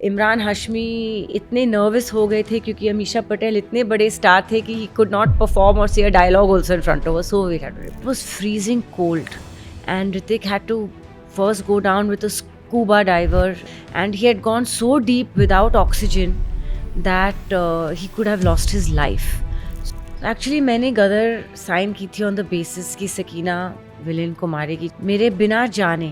इमरान हाशमी इतने नर्वस हो गए थे क्योंकि अमीषा पटेल इतने बड़े स्टार थे कि ही कुड नॉट परफॉर्म और say a dialogue also in front of us, so we had it was freezing cold and Ritik had to first go down with a scuba diver, and he had gone so deep without oxygen that he could have lost his life. Actually मैंने गदर sign की थी on the basis कि Sakina villain को मारेगी। मेरे बिना जाने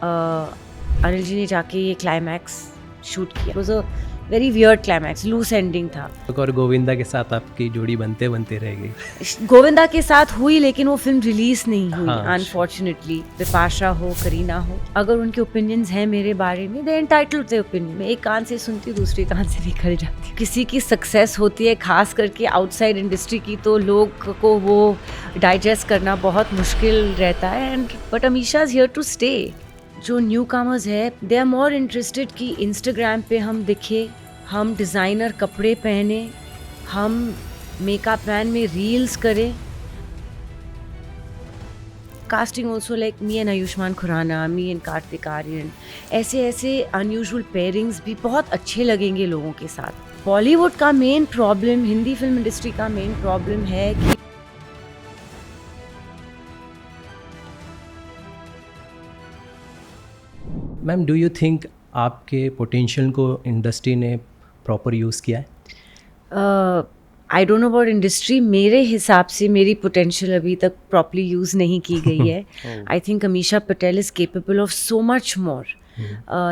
अनिल जी ने जाके ये क्लाइमैक्स शूट किया। It was a very weird climax, loose ending था। और गोविंदा के साथ आपकी जोड़ी बनते बनते रह गई। गोविंदा के साथ हुई लेकिन वो फिल्म रिलीज नहीं हुई हाँ, अनफॉर्चुनेटली। बिपाशा हो, करीना हो, अगर उनके ओपिनियंस हैं मेरे बारे में, दे एंटाइटल्ड टू ओपिनियन। मैं एक कान से सुनती हूँ, दूसरे कान से निकल जाती। किसी की सक्सेस होती है, खास करके आउटसाइड इंडस्ट्री की, तो लोग को वो डाइजेस्ट करना बहुत मुश्किल रहता है। And but Amisha is here to stay. जो न्यू कमर्स है, दे आर मोर इंटरेस्टेड कि इंस्टाग्राम पे हम दिखे, हम डिज़ाइनर कपड़े पहने, हम मेकअप वैन में रील्स करें। Casting also like me and Ayushmann Khurrana, me and Kartik Aaryan, ऐसे ऐसे अनयूजुअल पेयरिंग्स भी बहुत अच्छे लगेंगे लोगों के साथ। बॉलीवुड का main problem, Hindi film industry का मेन प्रॉब्लम है कि मैम, डू यू थिंक आपके पोटेंशियल को इंडस्ट्री ने प्रॉपर यूज़ किया है? आई डोंट नो अबाउट इंडस्ट्री, मेरे हिसाब से मेरी पोटेंशियल अभी तक प्रॉपरली यूज़ नहीं की गई है। I think Amisha Patel is capable of so much more.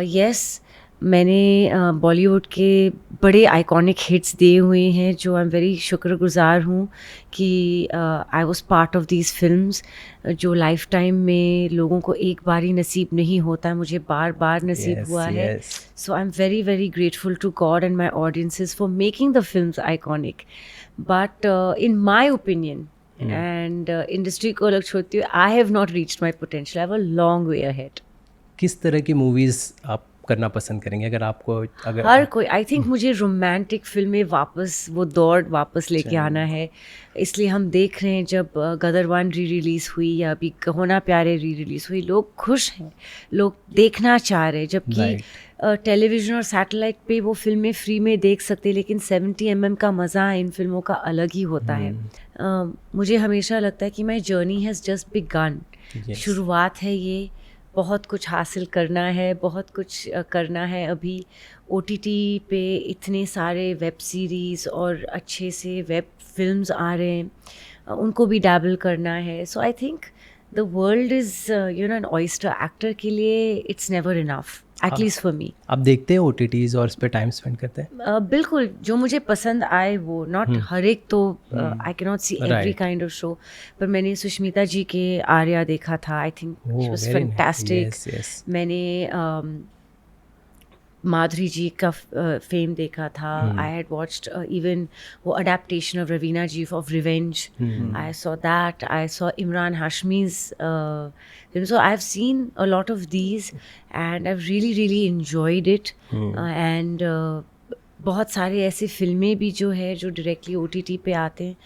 Yes, मैंने बॉलीवुड के बड़े आइकॉनिक हिट्स दिए हुए हैं जो आई एम वेरी शुक्रगुजार हूँ कि I was part of these films, जो लाइफ टाइम में लोगों को एक बार ही नसीब नहीं होता है, मुझे बार बार नसीब हुआ है। So I am very very grateful to God and my audiences for making the films iconic. But in my opinion and industry को अलग छोड़ती हुई, I have not reached my potential, I have a long way ahead. किस तरह की movies आप करना पसंद करेंगे अगर आपको? अगर हर कोई, आई थिंक मुझे रोमांटिक फिल्में वापस, वो दौड़ वापस लेके आना है। इसलिए हम देख रहे हैं जब गदर 1 री रिलीज़ हुई या अभी कहो ना प्यारे री रिलीज़ हुई, लोग खुश हैं, लोग देखना चाह रहे हैं। जबकि टेलीविज़न और सैटेलाइट पे वो फिल्में फ्री में देख सकते, लेकिन 70 mm का मज़ा इन फिल्मों का अलग ही होता है। मुझे हमेशा लगता है कि my journey has just begun. शुरुआत है ये, बहुत कुछ हासिल करना है, बहुत कुछ करना है। अभी OTT पे इतने सारे वेब सीरीज़ और अच्छे से वेब फिल्म्स आ रहे हैं, उनको भी डैबल करना है। So I think the world is you know an oyster. Actor के लिए it's never enough, at least for me. आप देखते हैं OTTs और उस पर टाइम स्पेंड करते हैं? बिल्कुल, जो मुझे पसंद आए वो, नॉट हर एक तो I can not see every kind of show. पर मैंने सुष्मिता जी के आर्या देखा था, I think she was fantastic. मैंने माधुरी जी का फेम देखा था। आई हैड वॉच्ड इवन वो adaptation of Raveena ji of revenge, I saw that. I saw Imran Hashmi's film. So I've seen a lot of these and I've really really enjoyed it. And बहुत सारे ऐसे फिल्में भी जो है जो डायरेक्टली OTT पे आते हैं,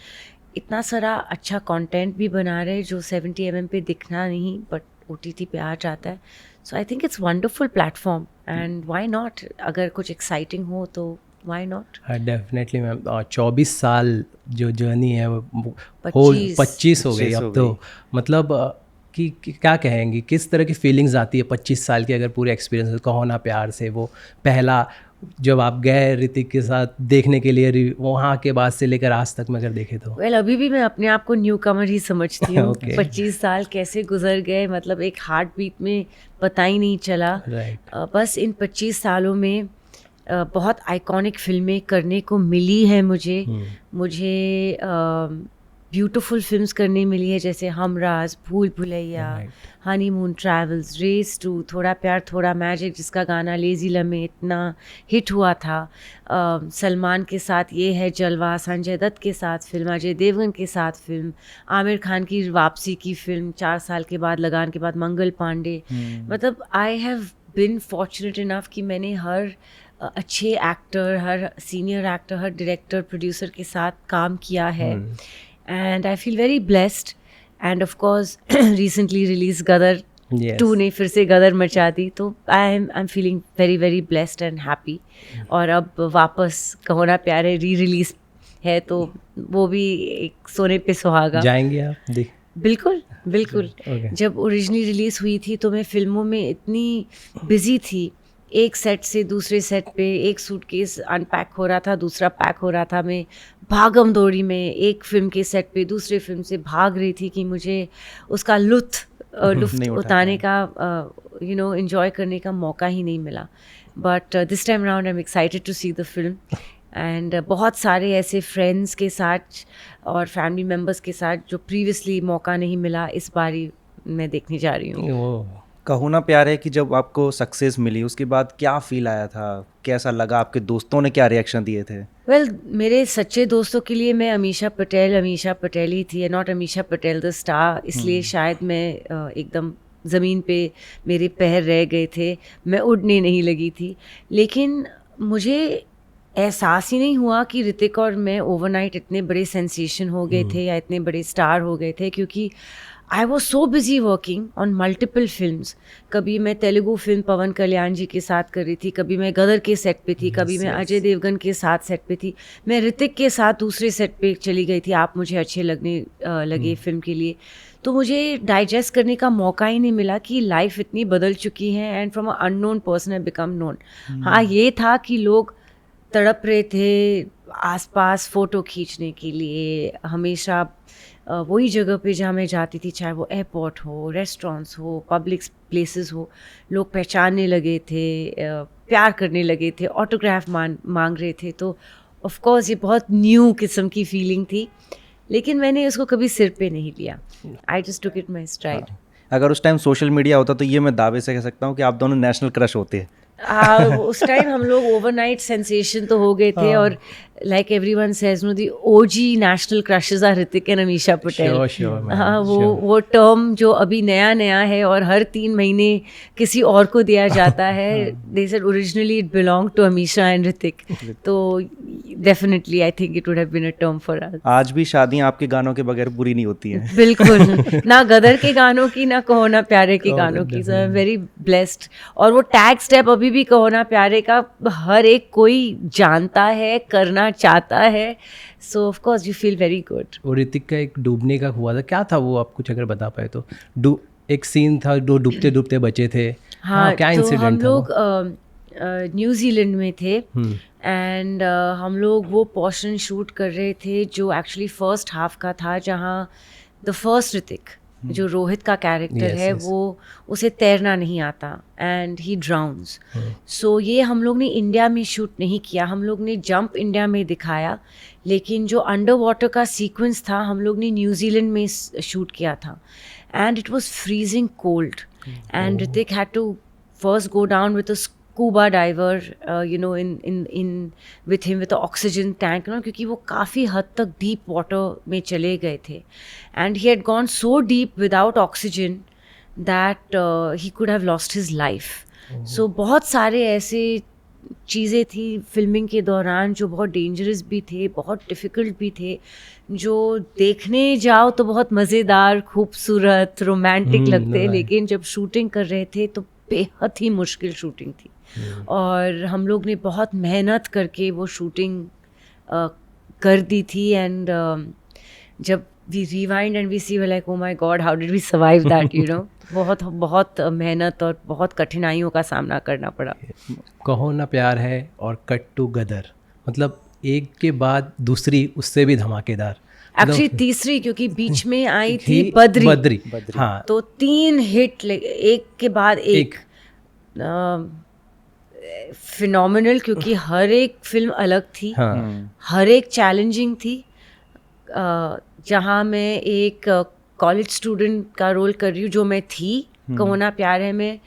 इतना सारा अच्छा कंटेंट भी बना रहे हैं जो 70 mm पे दिखना नहीं बट OTT पे आ जाता है। So I think it's wonderful platform and why not, अगर कुछ एक्साइटिंग हो तो व्हाई नॉट। Definitely ma'am. 24 साल जो जर्नी है वो 25 हो गई अब तो। मतलब कि क्या कहेंगी, किस तरह की फीलिंग्स आती है 25 साल की? अगर पूरे एक्सपीरियंस कहो ना प्यार से, वो पहला जब आप गए ऋतिक के साथ देखने के लिए, वहाँ के बाद से लेकर आज तक में अगर देखे तो? वेल, अभी भी मैं अपने आप को न्यू कमर ही समझती हूँ। 25 साल कैसे गुजर गए, मतलब एक हार्ट बीट में पता ही नहीं चला। बस इन 25 सालों में बहुत आइकॉनिक फिल्में करने को मिली है मुझे। ब्यूटीफुल फिल्म्स करने मिली है, जैसे हमराज, भूल भुलैया, हनीमून ट्रैवल्स, रेस 2, थोड़ा प्यार थोड़ा मैजिक, जिसका गाना लेज़ी लम्हे इतना हिट हुआ था। सलमान के साथ ये है जलवा, संजय दत्त के साथ फिल्म, अजय देवगन के साथ फिल्म, आमिर खान की वापसी की फिल्म 4 साल के बाद, लगान के बाद मंगल पांडे। मतलब I have been fortunate enough कि मैंने हर अच्छे एक्टर, हर सीनियर एक्टर, हर डायरेक्टर, प्रोड्यूसर के साथ काम किया है। And I feel very blessed. And of course, recently released Gadar Yes. 2 ने फिर से गदर मचा दी, तो I am feeling very very blessed and happy. और अब वापस कहो ना प्यारे री रिलीज है, तो वो भी एक सोने पे सुहागा। जाएंगे आप देख? बिल्कुल बिल्कुल। Okay. जब ओरिजिनली रिलीज़ हुई थी तो मैं फिल्मों में इतनी बिजी थी, एक सेट से दूसरे सेट पे, एक सूटकेस अनपैक हो रहा था, दूसरा पैक हो रहा था, मैं भागम दौड़ी में एक फिल्म के सेट पे दूसरे फिल्म से भाग रही थी कि मुझे उसका लुत्फ उठाने का एंजॉय करने का मौका ही नहीं मिला। But this time around I am excited to see the film, and बहुत सारे ऐसे फ्रेंड्स के साथ और फैमिली मेम्बर्स के साथ जो प्रीवियसली मौका नहीं मिला, इस बारी मैं देखने जा रही हूँ। कहो ना प्यार है कि जब आपको सक्सेस मिली उसके बाद क्या फील आया था, कैसा लगा, आपके दोस्तों ने क्या रिएक्शन दिए थे? वेल, मेरे सच्चे दोस्तों के लिए मैं अमीषा पटेल ही थी, not Amisha Patel the star, इसलिए शायद मैं एकदम ज़मीन पे मेरे पैर रह गए थे, मैं उड़ने नहीं लगी थी। लेकिन मुझे एहसास ही नहीं हुआ कि ऋतिक और मैं ओवरनाइट इतने बड़े सेंसेशन हो गए थे या इतने बड़े स्टार हो गए थे, क्योंकि I was so busy working on multiple films. कभी मैं तेलुगु फिल्म पवन कल्याण जी के साथ कर रही थी, कभी मैं गदर के सेट पे थी, कभी मैं अजय देवगन के साथ सेट पे थी, मैं ऋतिक के साथ दूसरे सेट पे चली गई थी, आप मुझे अच्छे लगे फिल्म के लिए। तो मुझे डाइजेस्ट करने का मौका ही नहीं मिला कि लाइफ इतनी बदल चुकी है, and from a unknown person I become known. हाँ, ये था कि लोग तड़प रहे थे आसपास फ़ोटो खींचने के लिए, हमेशा वही जगह पे जहाँ मैं जाती थी, चाहे वो एयरपोर्ट हो, रेस्टोरेंट्स हो, पब्लिक प्लेसेस हो, लोग पहचानने लगे थे, प्यार करने लगे थे, ऑटोग्राफ मांग रहे थे। तो ऑफ कोर्स ये बहुत न्यू किस्म की फीलिंग थी, लेकिन मैंने उसको कभी सिर पे नहीं लिया। I just took it my STRIDE. अगर उस टाइम सोशल मीडिया होता तो ये मैं दावे से कह सकता हूँ कि आप दोनों नेशनल क्रश होते हैं। उस टाइम हम लोग ओवरनाइट सेंसेशन तो हो गए थे, और like everyone says no the OG national crushes are Hrithik and Ameesha Patel. हाँ, वो टर्म जो अभी नया है और हर 3 महीने किसी और को दिया जाता है, they said originally it belong to Ameesha and Hrithik, तो definitely I think it would have been a term for us. आज भी शादियां आपके गानों के बगैर पूरी नहीं होती हैं। बिल्कुल, ना गदर के गानों की, ना कहो ना प्यारे के गानों की। सो आई एम वेरी ब्लेस्ड। और वो टैग स्टेप अभी भी कहो ना प्यारे का हर एक कोई जानता है, करना चाहता है, सो of course you feel very good. और ऋतिक का एक डूबने का हुआ था, क्या था वो, आप कुछ अगर बता पाए तो? एक सीन था, दो डूबते डूबते बचे थे। हाँ, क्या तो इंसिडेंट हम था? लोग न्यूजीलैंड में थे, एंड हम लोग वो पोर्शन शूट कर रहे थे जो एक्चुअली फर्स्ट हाफ का था, जहाँ द फर्स्ट ऋतिक जो रोहित का कैरेक्टर है, वो उसे तैरना नहीं आता एंड ही ड्राउन्स। सो ये हम लोग ने इंडिया में शूट नहीं किया, हम लोग ने जंप इंडिया में दिखाया, लेकिन जो अंडर वाटर का सीक्वेंस था हम लोग ने न्यूजीलैंड में शूट किया था, and it was freezing cold, and Hrithik had to first go down with a scuba diver, in with him with the oxygen tank, क्योंकि वो काफ़ी हद तक डीप वाटर में चले गए थे, and he had gone so deep without oxygen that he could have lost his life. So बहुत सारे ऐसे चीज़ें थी फिल्मिंग के दौरान जो बहुत डेंजरस भी थे, बहुत डिफ़िकल्ट भी थे, जो देखने जाओ तो बहुत मज़ेदार, खूबसूरत, रोमांटिक लगते, लेकिन जब शूटिंग कर रहे थे तो बेहद ही मुश्किल शूटिंग थी। और हम लोग ने बहुत मेहनत करके वो शूटिंग कर दी थी, एंड जब we rewind and we see like oh my God, how did we survive that, बहुत मेहनत और बहुत कठिनाइयों का सामना करना पड़ा। कहो ना प्यार है और कट टू गदर, मतलब एक के बाद दूसरी उससे भी धमाकेदार, एक्चुअली तीसरी, क्योंकि बीच में आई थी बद्री। हाँ, तो 3 हिट एक के बाद एक, फिनोमिनल, क्योंकि हर एक फिल्म अलग थी, हर एक चैलेंजिंग थी। जहाँ मैं एक कॉलेज स्टूडेंट का रोल कर रही हूँ, जो मैं थी कहो ना प्यार है में,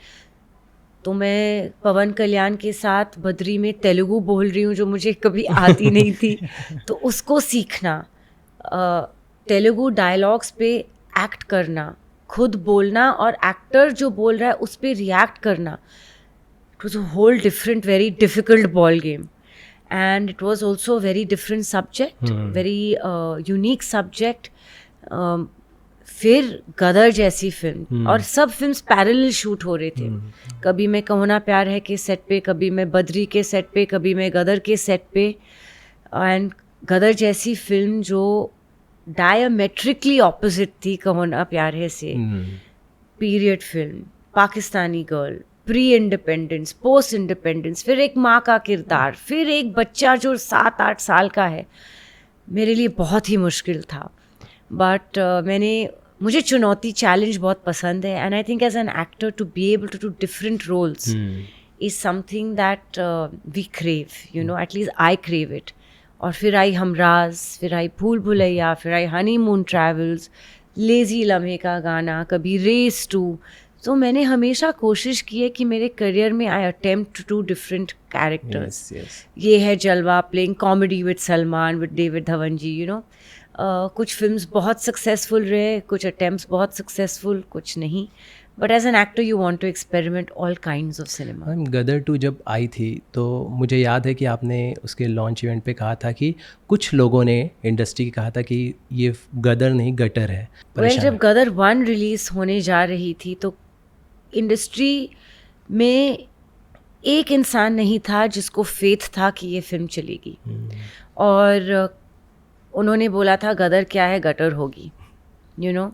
तो मैं पवन कल्याण के साथ बद्री में तेलुगु बोल रही हूँ जो मुझे कभी आती नहीं थी, तो उसको सीखना, तेलुगु डायलॉग्स पे एक्ट करना, खुद बोलना, और एक्टर जो बोल रहा है उस पर रिएक्ट करना, it was a whole different, very difficult ball game, and it was also a very different subject, very unique subject. फिर गदर जैसी फिल्म, और सब फिल्म्स पैरेलल शूट हो रहे थे। कभी मैं कहो ना प्यार है के सेट पे, कभी मैं बद्री के सेट पे, कभी मैं गदर के सेट पे। एंड गदर जैसी फिल्म जो डायमेट्रिकली ऑपोजिट थी कहो ना प्यार है से, period film, Pakistani girl, pre independence, post independence, फिर एक माँ का किरदार, फिर एक बच्चा जो 7-8 साल का है, मेरे लिए बहुत ही मुश्किल था। बट मुझे चुनौती, चैलेंज बहुत पसंद है। And I think as an actor to be able to do different roles is something that we crave, you know, at least I crave it. और फिर आई हमराज, फिर आई भूल भुलैया, फिर आई हनीमून ट्रैवल्स, लेजी लम्हे का गाना, कभी रेस 2। तो मैंने हमेशा कोशिश की है कि मेरे करियर में I attempt to do different characters. Yeh Hai Jalwa, playing comedy with Salman, with David Dhawan ji, you know. कुछ फिल्म्स बहुत सक्सेसफुल रहे, कुछ अटेम्प्ट्स बहुत सक्सेसफुल, कुछ नहीं। But as an actor you want to experiment all kinds of cinema. Gadar 2 जब आई थी तो मुझे याद है कि आपने उसके लॉन्च इवेंट पे कहा था कि कुछ लोगों ने इंडस्ट्री की कहा था कि ये गदर नहीं गटर है। वेल, जब गदर 1 रिलीज़ होने जा रही थी तो इंडस्ट्री में एक इंसान नहीं था जिसको फेथ था कि ये फिल्म चलेगी। और उन्होंने बोला था गदर क्या है, गटर होगी, यू नो।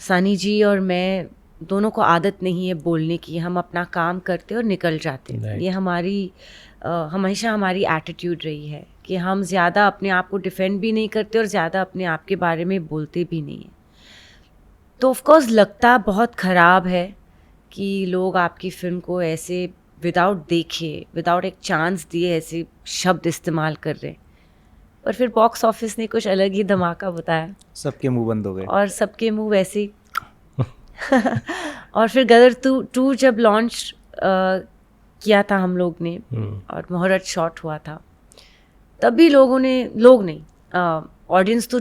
सनी जी और मैं दोनों को आदत नहीं है बोलने की, हम अपना काम करते और निकल जाते हैं। ये हमेशा हमारी एटीट्यूड रही है कि हम ज़्यादा अपने आप को डिफेंड भी नहीं करते और ज़्यादा अपने आप के बारे में बोलते भी नहीं हैं। तो ऑफ कोर्स लगता बहुत ख़राब है कि लोग आपकी फ़िल्म को ऐसे विदाउट देखे, विदाउट एक चांस दिए ऐसे शब्द इस्तेमाल कर रहे हैं। पर फिर बॉक्स ऑफिस ने कुछ अलग ही धमाका बताया, सबके मुंह बंद हो गए और सबके मुंह वैसे ही और फिर गदर 2 जब लॉन्च किया था हम लोग ने और मुहूर्त शॉट हुआ था, तब भी लोग नहीं, ऑडियंस तो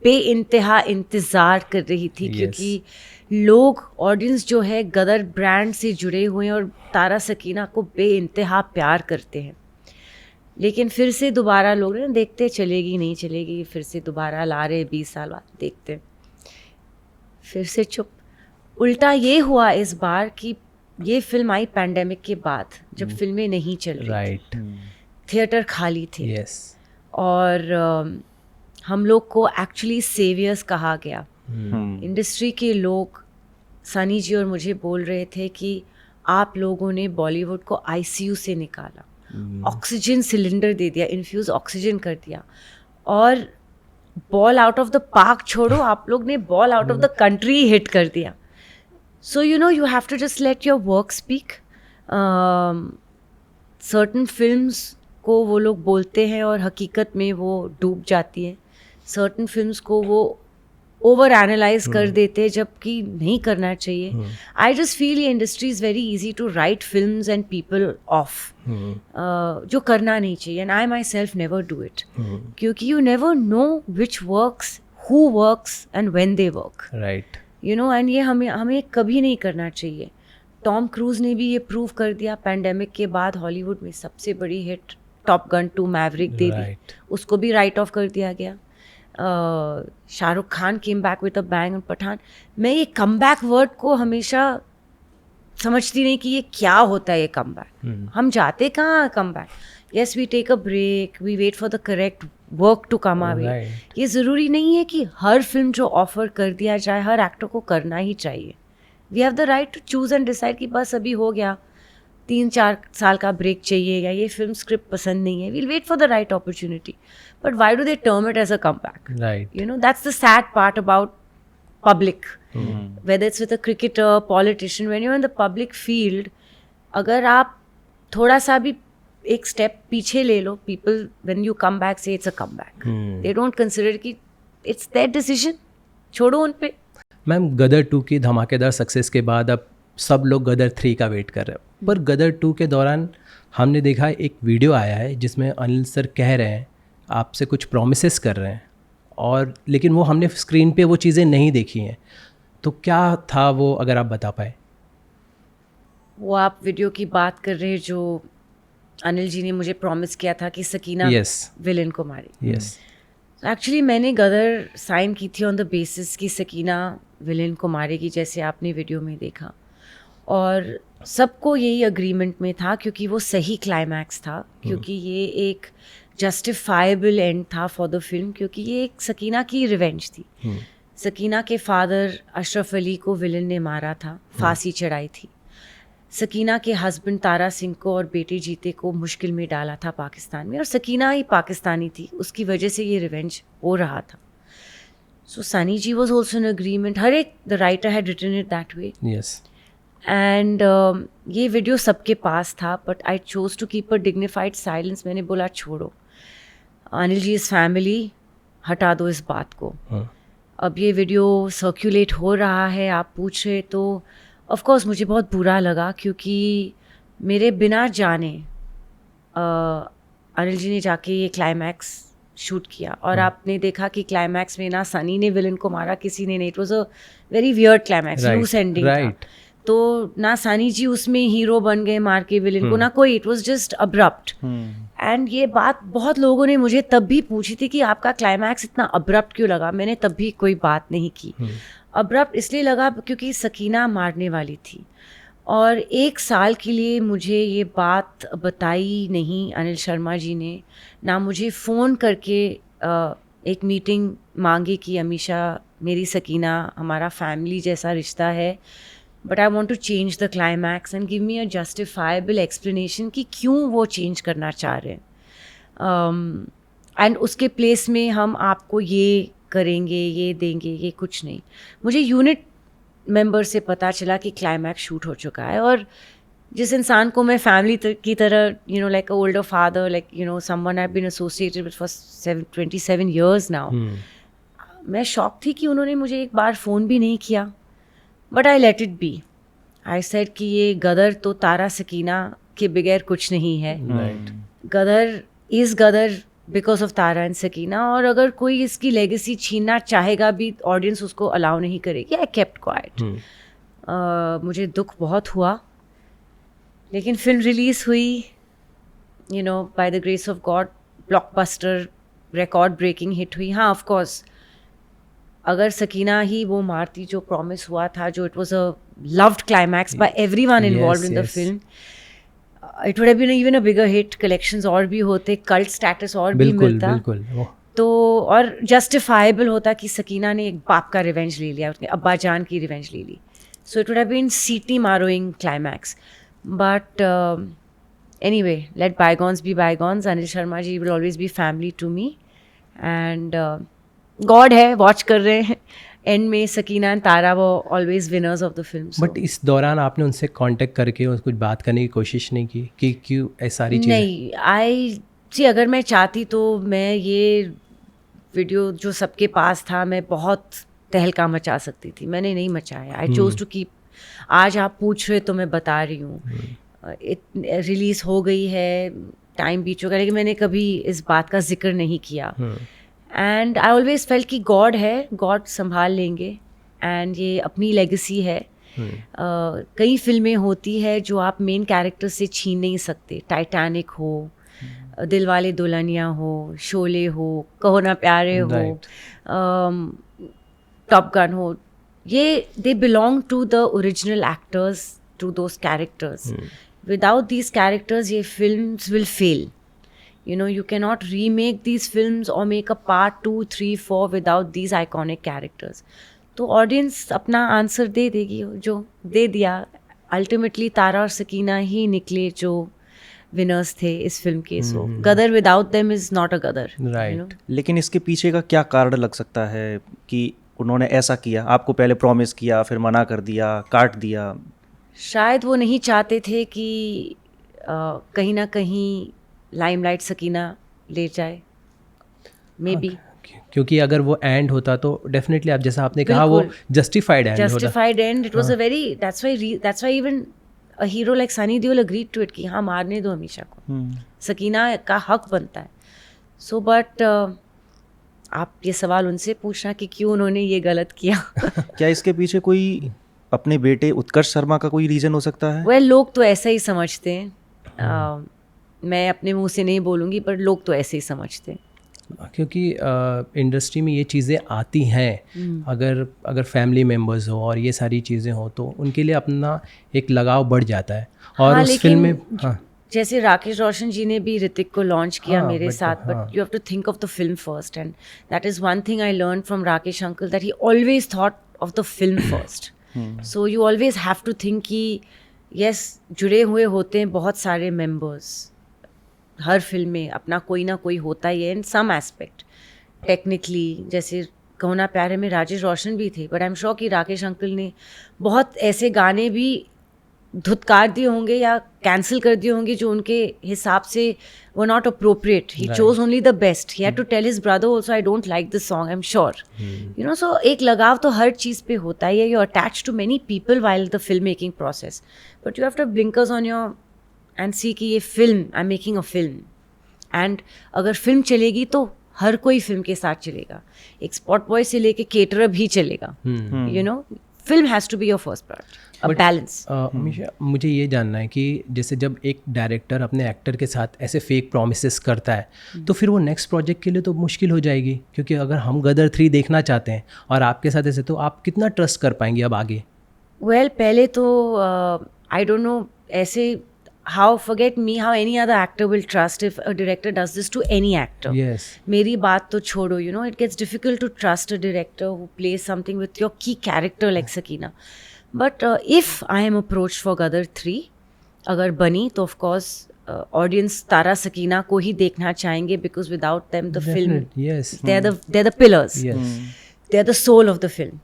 बेइंतहा इंतज़ार कर रही थी। क्योंकि लोग, ऑडियंस जो है गदर ब्रांड से जुड़े हुए हैं और तारा सकीना को बेइंतहा प्यार करते हैं। लेकिन फिर से दोबारा लोग ना देखते, चलेगी नहीं चलेगी, फिर से दोबारा ला रहे 20 साल बाद, देखते फिर से चुप। उल्टा ये हुआ इस बार कि ये फिल्म आई पैंडेमिक के बाद, जब फिल्में नहीं चल रही थी, थिएटर खाली थे, और हम लोग को एक्चुअली सेवियर्स कहा गया। इंडस्ट्री के लोग सनी जी और मुझे बोल रहे थे कि आप लोगों ने बॉलीवुड को आईसीयू से निकाला, ऑक्सीजन सिलेंडर दे दिया, इन्फ्यूज ऑक्सीजन कर दिया, और ball out of the park छोड़ो, आप लोग ने ball out of the country hit कर दिया। So you know, you have to just let your work speak. Certain films को वो लोग बोलते हैं और हकीकत में वो डूब जाती हैं। सर्टन फिल्म्स को वो ओवर एनालाइज कर देते हैं, जबकि नहीं करना चाहिए। आई जस्ट फील ये industry is very easy to write films and people of, जो करना नहीं चाहिए। And I myself never do it, क्योंकि you never know which works, who works and when they work, right, you know. एंड ये हमें कभी नहीं करना चाहिए। टॉम क्रूज ने भी ये प्रूव कर दिया पैंडेमिक के बाद। हॉलीवुड में सबसे बड़ी हिट टॉप गन 2 मैवरिक दे दी, उसको भी राइट ऑफ कर दिया गया। Shahrukh Khan came back with a bang, Pathaan. मैं ये कम बैक वर्ड को हमेशा समझती नहीं कि ये क्या होता है ये कम बैक। हम जाते कहाँ come back? Yes, we take a break, we wait for the correct work to come away. ये ज़रूरी नहीं है कि हर फिल्म जो ऑफर कर दिया जाए हर एक्टर को करना ही चाहिए। We have the right to choose and decide कि बस अभी हो गया, 3-4 साल का ब्रेक चाहिए, या ये फिल्म स्क्रिप्ट पसंद नहीं है, we'll wait for the right opportunity. But why do they term it as a comeback? Right, you know, that's the sad part about public, whether it's with a cricketer, politician, when you're in the public field, अगर आप थोड़ा सा भी एक step पीछे ले लो, people when you come back say it's a comeback. They don't consider कि it's their decision, छोड़ो उन पे। मैम, गदर 2 की धमाकेदार सक्सेस के बाद अब सब लोग गदर 3 का वेट कर रहे हैं, पर गदर 2 के दौरान हमने देखा एक वीडियो आया है जिसमें अनिल सर कह रहे हैं, आपसे कुछ प्रोमिसेस कर रहे हैं, और लेकिन वो हमने स्क्रीन पे वो चीज़ें नहीं देखी हैं। तो क्या था वो, अगर आप बता पाए? वो आप वीडियो की बात कर रहे हैं जो अनिल जी ने मुझे प्रॉमिस किया था कि सकीना विलेन को मारे। यस। एक्चुअली मैंने गदर साइन की थी ऑन द बेसिस कि सकीना विलेन को मारेगी, जैसे आपने वीडियो में देखा, और सबको यही अग्रीमेंट में था क्योंकि वो सही क्लाइमैक्स था, क्योंकि ये एक जस्टिफाइबल एंड था फॉर द फिल्म, क्योंकि ये एक सकीना की रिवेंज थी। सकीना के फादर अशरफ अली को विलन ने मारा था, फांसी चढ़ाई थी। सकीना के हस्बैंड तारा सिंह को और बेटे जीते को मुश्किल में डाला था पाकिस्तान में, और सकीना ही पाकिस्तानी थी, उसकी वजह से ये रिवेंज हो रहा था। So Sunny ji was also in agreement, हर एक the writer had written it that way. Yes. And ये वीडियो सबके पास था, but I chose to keep a dignified silence. मैंने बोला छोड़ो, अनिल जी इस फैमिली, हटा दो इस बात को। अब ये वीडियो सर्कुलेट हो रहा है, आप पूछ रहे, तो ऑफ कोर्स मुझे बहुत बुरा लगा, क्योंकि मेरे बिना जाने अनिल जी ने जाके ये क्लाइमैक्स शूट किया, और आपने देखा कि क्लाइमैक्स में ना सनी ने विलन को मारा, किसी ने नहीं। It was a very weird climax, loose ending था। तो ना सनी जी उसमें हीरो बन गए मार के विलन को, ना कोई, it was just abrupt. And ये बात बहुत लोगों ने मुझे तब भी पूछी थी कि आपका क्लाइमैक्स इतना अब्रप्ट क्यों लगा। मैंने तब भी कोई बात नहीं की। अब्रप्ट इसलिए लगा क्योंकि सकीना मारने वाली थी, और 1 साल के लिए मुझे ये बात बताई नहीं अनिल शर्मा जी ने, ना मुझे फ़ोन करके एक मीटिंग मांगी कि अमीशा मेरी सकीना, हमारा फैमिली जैसा रिश्ता है, but I want to change the climax and give me a justifiable explanation कि क्यों वो चेंज करना चाह रहे हैं, एंड उसके प्लेस में हम आपको ये करेंगे, ये देंगे, ये कुछ नहीं। मुझे यूनिट मेंबर से पता चला कि क्लाइमैक्स शूट हो चुका है, और जिस इंसान को मैं फैमिली की तरह, you know, like a older father, like you know someone I have been associated with for 27 years now, मैं शॉक थी कि उन्होंने मुझे एक बार फ़ोन भी नहीं किया। But I let it be. I said कि ये गदर तो तारा सकीना के बगैर कुछ नहीं है। Gadar is Gadar because of Tara and Sakina, और अगर कोई इसकी लेगेसी छीनना चाहेगा भी, ऑडियंस उसको अलाउ नहीं करेगी। I kept quiet. मुझे दुख बहुत हुआ, लेकिन फिल्म रिलीज़ हुई, you know, by the grace of God, blockbuster, record breaking hit हुई। हाँ, ऑफ कोर्स अगर सकीना ही वो मारती जो प्रॉमिस हुआ था, जो it was a loved climax by everyone involved in the film, it would have been even a bigger hit, collections और भी होते, कल्ट स्टेटस और भी मिलता, बिल्कुल। तो और जस्टिफाइबल होता कि सकीना ने एक बाप का रिवेंज ले लिया, उसने अब्बा जान की रिवेंज ले ली। So it would have been सीटी मारोइंग climax, but anyway, let bygones be bygones. Anil Sharma ji will always be family to me, and God है, वॉच कर रहे हैं। एंड में सकीना एंड तारा वो always winners of the film. But इस दौरान आपने उनसे कांटेक्ट करके कुछ बात करने की कोशिश नहीं की कि क्यों ऐसी सारी चीज़ें? नहीं, अगर मैं चाहती तो मैं ये वीडियो जो सबके पास था, मैं बहुत तहलका मचा सकती थी। मैंने नहीं मचाया। I chose to keep. आज आप पूछ रहे तो मैं बता रही हूँ, रिलीज हो गई है, टाइम बीत चुका, लेकिन मैंने कभी इस बात का जिक्र नहीं किया। एंड आई ऑलवेज फेल्ट कि गॉड है, गॉड संभाल लेंगे, एंड ये अपनी लेगेसी है। कई फिल्में होती है जो आप मेन कैरेक्टर से छीन नहीं सकते। टाइटैनिक हो, दिलवाले दुल्हनिया हो, शोले हो, कहो ना प्यारे हो, टॉप गन हो, ये they belong to the original actors, to those characters. Without these characters ये films will fail. You know, you cannot remake these films or make a part 2, 3, 4 without these iconic characters. तो audience अपना answer दे देगी, जो दे दिया। Ultimately तारा और सकीना ही निकले जो winners थे इस फिल्म के। So Gadar without them is not a Gadar, right. लेकिन इसके पीछे का क्या कारण लग सकता है कि उन्होंने ऐसा किया? आपको पहले प्रॉमिस किया, फिर मना कर दिया, काट दिया। शायद वो नहीं चाहते थे कि कहीं ना कहीं लाइमलाइट सकीना ले जाए, मे बी। क्योंकि अगर वो एंड होता तो डेफिनेटली, आप जैसा आपने कहा, वो जस्टिफाइड एंड होता। Justified end, it was a very, that's why even a hero like Sunny Deol agreed to it कि हाँ, मारने दो हमेशा को, सकीना का हक बनता है। सो बट आप ये सवाल उनसे पूछना कि क्यों उन्होंने ये गलत किया। क्या इसके पीछे कोई अपने बेटे उत्कर्ष शर्मा का कोई रीजन हो सकता है? वेल, लोग तो ऐसा ही समझते हैं। मैं अपने मुंह से नहीं बोलूँगी, पर लोग तो ऐसे ही समझते हैं। क्योंकि इंडस्ट्री में ये चीज़ें आती हैं, अगर फैमिली मेम्बर्स हो और ये सारी चीज़ें हो तो उनके लिए अपना एक लगाव बढ़ जाता है। और उस फिल्म में जैसे राकेश रोशन जी ने भी ऋतिक को लॉन्च किया मेरे साथ, हाँ. But you have to think of the film first, and that is one thing I learn from Rakesh uncle, that he always thought of the film first. So you always have to think कि yes, जुड़े हुए होते हैं बहुत सारे members, हर film में अपना कोई ना कोई होता ही है इन सम एस्पेक्ट. टेक्निकली जैसे कहो ना प्यारे में राजेश रोशन भी थे, बट आई एम श्योर कि राकेश अंकल ने बहुत ऐसे गाने भी धुतकार दिए होंगे या कैंसिल कर दिए होंगे जो उनके हिसाब से were not appropriate. He chose only the best. He had to tell his brother also, I don't like this song, I am sure. You know, so एक लगाव तो हर चीज़ पे होता ही है. You attach to many people while the film making process, but you have to blinkers on your and see कि ये film, I am making a film, and अगर फिल्म चलेगी तो हर कोई फिल्म के साथ चलेगा. एक स्पॉट बॉय से लेके केटरर भी चलेगा. You know, film has to be your first priority. Balance. मुझे ये जानना है कि जैसे जब एक डायरेक्टर अपने एक्टर के साथ ऐसे फेक प्रोमिसेस करता है तो फिर वो नेक्स्ट प्रोजेक्ट के लिए तो मुश्किल हो जाएगी, क्योंकि अगर हम गदर 3 देखना चाहते हैं और आपके साथ ऐसे, तो आप कितना ट्रस्ट कर पाएंगे अब आगे? वेल, पहले तो आई डोंट नो, ऐसे how forget me how any other actor will trust if a director does this to any actor. Yes. मेरी बात तो छोड़ो, you know, it gets difficult to trust a director who plays something with your key character like Sakina. But if I am approached for Gadar 3, अगर बनी तो of course audience तारा सकीना को ही देखना चाहेंगे, because without them the film, yes, they're the pillars. Yes. They're the soul of the film.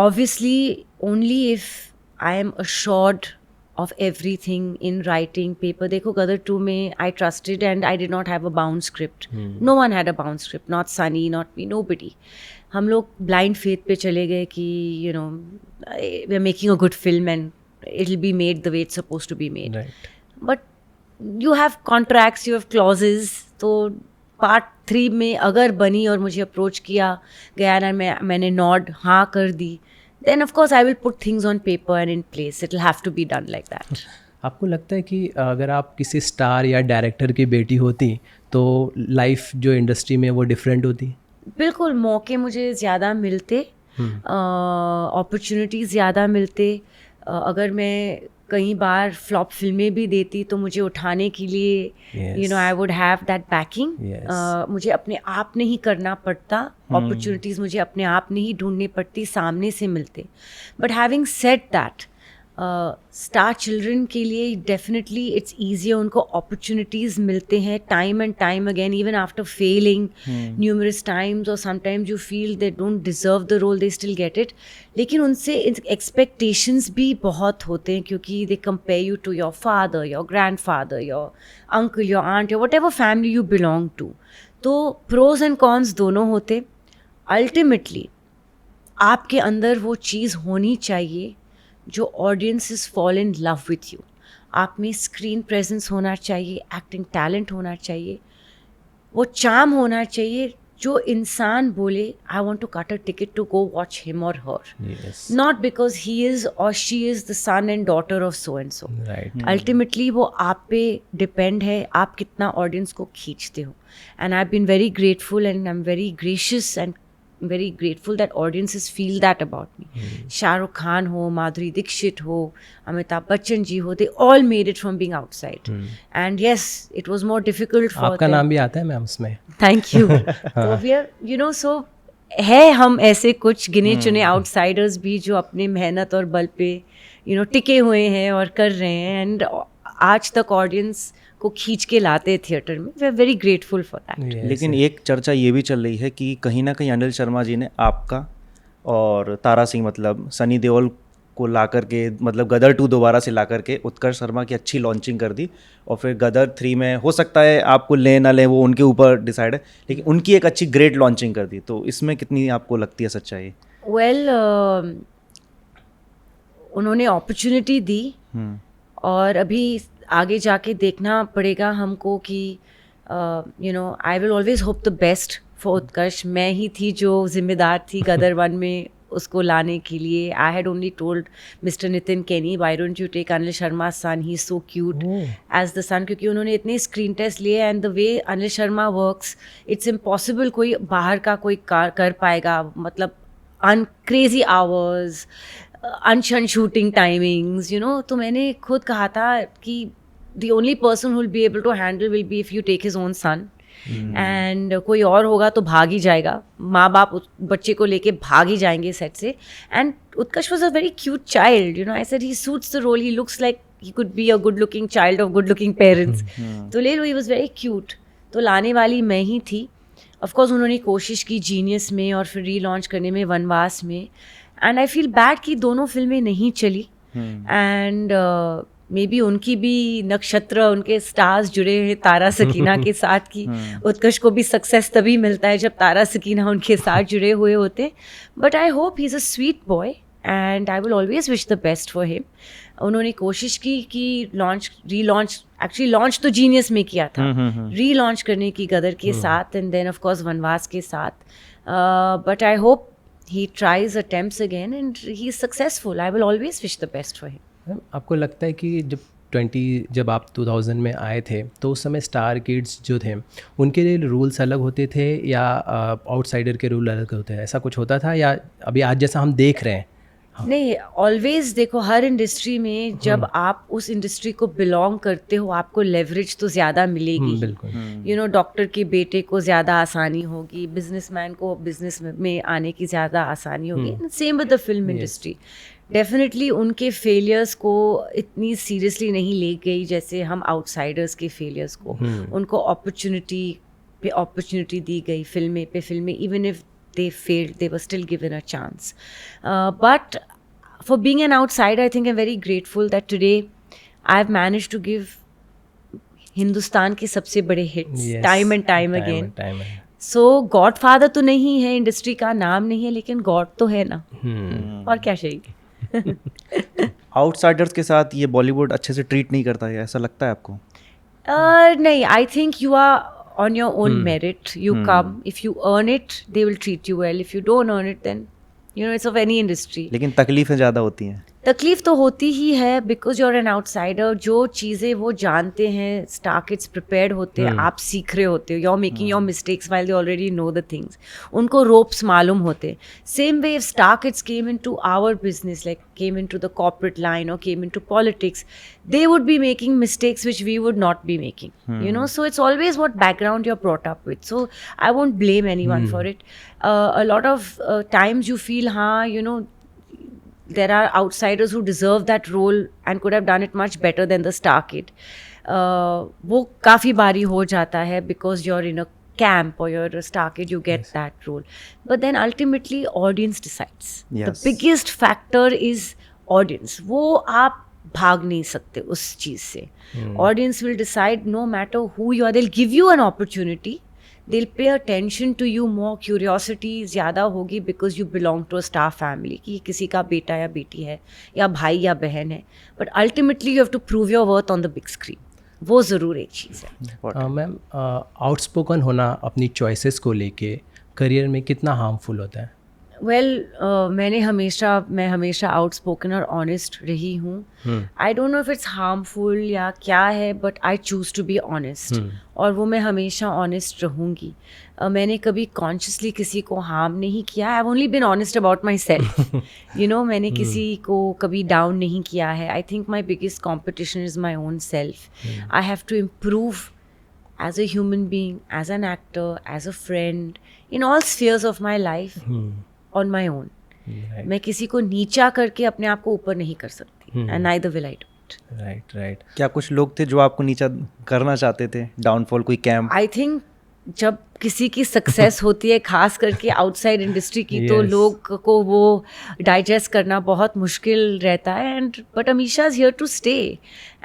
Obviously only if I am assured of everything in writing paper. देखो गदर 2 में I trusted and I did not have a bound script. No one had a bound script. Not Sunny, not me, nobody. हम लोग blind faith पे चले गए कि you know we are making a good film and it'll be made the way it's supposed to be made. Right. But you have contracts, you have clauses. तो part 3 में अगर बनी और मुझे अप्रोच किया गया ना, मैंने नॉड हाँ कर दी, then of course I will put things on paper and in place. It will have to be done like that. आपको लगता है कि अगर आप किसी स्टार या डायरेक्टर की बेटी होती तो लाइफ जो इंडस्ट्री में वो डिफरेंट होती? बिल्कुल, मौके मुझे ज़्यादा मिलते, अपॉर्चुनिटीज़ ज़्यादा मिलते. अगर मैं कई बार फ्लॉप फिल्में भी देती तो मुझे उठाने के लिए you know I would have that banking. मुझे अपने आप नहीं करना पड़ता, अपॉर्चुनिटीज़ मुझे अपने आप नहीं ढूंढनी पड़ती, सामने से मिलते. But having said that, star children के लिए डेफिनेटली इट्स ईजियर, उनको अपॉर्चुनिटीज़ मिलते हैं time and time again, even after failing numerous times, और sometimes you feel they don't deserve the role, they still get it. लेकिन उनसे expectations भी बहुत होते हैं, क्योंकि they compare you to your father, your grandfather, your uncle, your aunt, your whatever family you belong to. तो pros and cons दोनों होते. अल्टीमेटली आपके अंदर वो चीज़ होनी चाहिए जो audiences fall in love with you. आप में स्क्रीन प्रेजेंस होना चाहिए, एक्टिंग टैलेंट होना चाहिए, वो चार्म होना चाहिए जो इंसान बोले I want to cut a ticket to go watch him और her, not because he is और she is the son and daughter of so and so. Ultimately वो आप पे डिपेंड है, आप कितना ऑडियंस को खींचते हो. And I have been very grateful and I am very gracious and very grateful that audiences feel that about me. Shahrukh Khan ho, Madhuri Dixit ho, Amitabh Bachchan ji ho, they all made it from being outside. And yes, it was more difficult for आपका नाम भी आता है ma'am उसमें. Thank you. तो we are, you know, so है हम ऐसे कुछ गिने चुने आउटसाइडर्स भी जो अपने मेहनत और बल पे you know टिके हुए हैं और कर रहे हैं, एंड आज तक ऑडियंस को खींच के लाते थिएटर में. We are very grateful for that. लेकिन एक चर्चा ये भी चल रही है कि कहीं ना कहीं अनिल शर्मा जी ने आपका और तारा सिंह मतलब सनी देओल को ला करके, मतलब गदर 2 दोबारा से ला करके उत्कर्ष शर्मा की अच्छी लॉन्चिंग कर दी, और फिर गदर 3 में हो सकता है आपको लें ना लें वो उनके ऊपर डिसाइड है, लेकिन उनकी एक अच्छी ग्रेट लॉन्चिंग कर दी. तो इसमें कितनी आपको लगती है सच्चाई? वेल, उन्होंने अपॉर्चुनिटी दी, और अभी आगे जाके देखना पड़ेगा हमको कि you know I will always hope the best for Utkarsh. मैं ही थी जो जिम्मेदार थी गदर 1 में उसको लाने के लिए. I had only told Mr. Nitin Kenny, why don't you take Anil Sharma's son? He's so cute as the son. क्योंकि उन्होंने इतने स्क्रीन टेस्ट लिए and the way Anil Sharma works, it's impossible कोई बाहर का कोई कर पाएगा. मतलब crazy hours, अनशन शूटिंग टाइमिंग्स, you know. तो मैंने खुद कहा था कि the only person who will be able to handle will be if you take his own son. And कोई और होगा तो भाग ही जाएगा. माँ बाप बच्चे को लेके भाग ही जाएंगे सेट से. And Utkarsh was a very cute child, you know. I said he suits the role, he looks like he could be a good looking child of good looking parents. तो ले लो, ही वॉज वेरी क्यूट. तो लाने वाली मैं ही थी. Of course उन्होंने कोशिश की जीनियस में और फिर रीलॉन्च करने में वनवास में. एंड आई फील बैड कि दोनों फिल्में नहीं चली. एंड मे बी उनकी भी नक्षत्र, उनके स्टार्स जुड़े हैं तारा सकीना के साथ की. उत्कर्ष को भी सक्सेस तभी मिलता है जब तारा सकीना उनके साथ जुड़े हुए होते. But I hope he is a sweet boy and I will always wish the best for him. उन्होंने कोशिश की कि एक्चुअली लॉन्च तो जीनियस में किया था, रीलॉन्च करने की गदर के साथ एंड देन ऑफ कोर्स वनवास के साथ. But I hope he tries attempts again and he is successful. I will always wish the best for him. आपको लगता है कि जब आप 2000 में आए थे तो उस समय स्टार किड्स जो थे उनके लिए रूल्स अलग होते थे या आउटसाइडर के रूल अलग होते हैं, ऐसा कुछ होता था या अभी आज जैसा हम देख रहे हैं? नहीं, ऑलवेज देखो हर इंडस्ट्री में जब आप उस इंडस्ट्री को बिलोंग करते हो आपको लेवरेज तो ज़्यादा मिलेगी. बिल्कुल. यू नो, डॉक्टर के बेटे को ज़्यादा आसानी होगी, बिजनेसमैन को बिजनेस में आने की ज़्यादा आसानी होगी. Same with the film industry. Definitely उनके फेलियर्स को इतनी सीरियसली नहीं ले गई जैसे हम आउटसाइडर्स के फेलियर्स को. उनको अपॉर्चुनिटी पे अपॉर्चुनिटी दी गई, फिल्में पे फिल्में. Even if they failed, they were still given a chance. But for being an outsider, I think I'm very grateful that today I've managed to give Hindustan के सबसे बड़े hits time and time again. So Godfather तो नहीं है, industry का नाम नहीं है, लेकिन God तो है ना. और क्या चाहिए. आउटसाइडर्स के साथ ये बॉलीवुड अच्छे से ट्रीट नहीं करता है, ऐसा लगता है आपको? नहीं, I think you are on your own merit. You come, if you earn it they will treat you well. If you don't earn it then you know it's of any industry. लेकिन तकलीफें ज़्यादा होती हैं. तकलीफ तो होती ही है because your an outsider. जो चीज़ें वो जानते हैं, स्टार किड्स प्रिपेयर्ड होते हैं, आप सीख रहे होते हो, you are making your mistakes while they already know the things. उनको रोप्स मालूम होते. Same way if star kids came into our business, like came into the corporate line और came into politics, they would be making mistakes which we would not be making. You know, so it's always what background you're brought up with. So I won't blame anyone for it. A lot of times you feel, you know, there are outsiders who deserve that role and could have done it much better than the star kid. वो काफ़ी बारी हो जाता है because you're in a camp or you're a star kid, you get that role. But then ultimately audience decides. Yes. The biggest factor is audience. वो आप भाग नहीं सकते उस चीज़ से. Audience will decide no matter who you are. They'll give you an opportunity. They'll pay attention to you more. Curiosity ज़्यादा होगी because you belong to a star family. कि किसी का बेटा या बेटी है या भाई या बहन है. But ultimately you have to prove your worth on the big screen. वो ज़रूर एक चीज़ है. मैम, आउटस्पोकन होना अपनी चॉइसेस को लेके करियर में कितना हार्मफुल होता है? वेल मैं हमेशा आउटस्पोकन और ऑनेस्ट रही हूँ. I don't know if it's harmful या क्या है, but I choose to be honest. और वो मैं हमेशा ऑनेस्ट रहूँगी. मैंने कभी कॉन्शियसली किसी को हार्म नहीं किया. I have only been honest about myself. You know, मैंने किसी को कभी डाउन नहीं किया है. I think my biggest competition is my own self. I have to improve as a human being, as an actor, as a friend, in all spheres of my life on my own. मैं किसी को नीचा करके अपने आप को ऊपर नहीं कर सकती. and neither will I do it. Right. क्या कुछ लोग थे जो आपको नीचा करना चाहते थे? डाउनफॉल कोई कैंप? I think जब किसी की सक्सेस होती है, खास करके आउटसाइड इंडस्ट्री की, तो लोग को वो डाइजेस्ट करना बहुत मुश्किल रहता है. And but Amisha is here to stay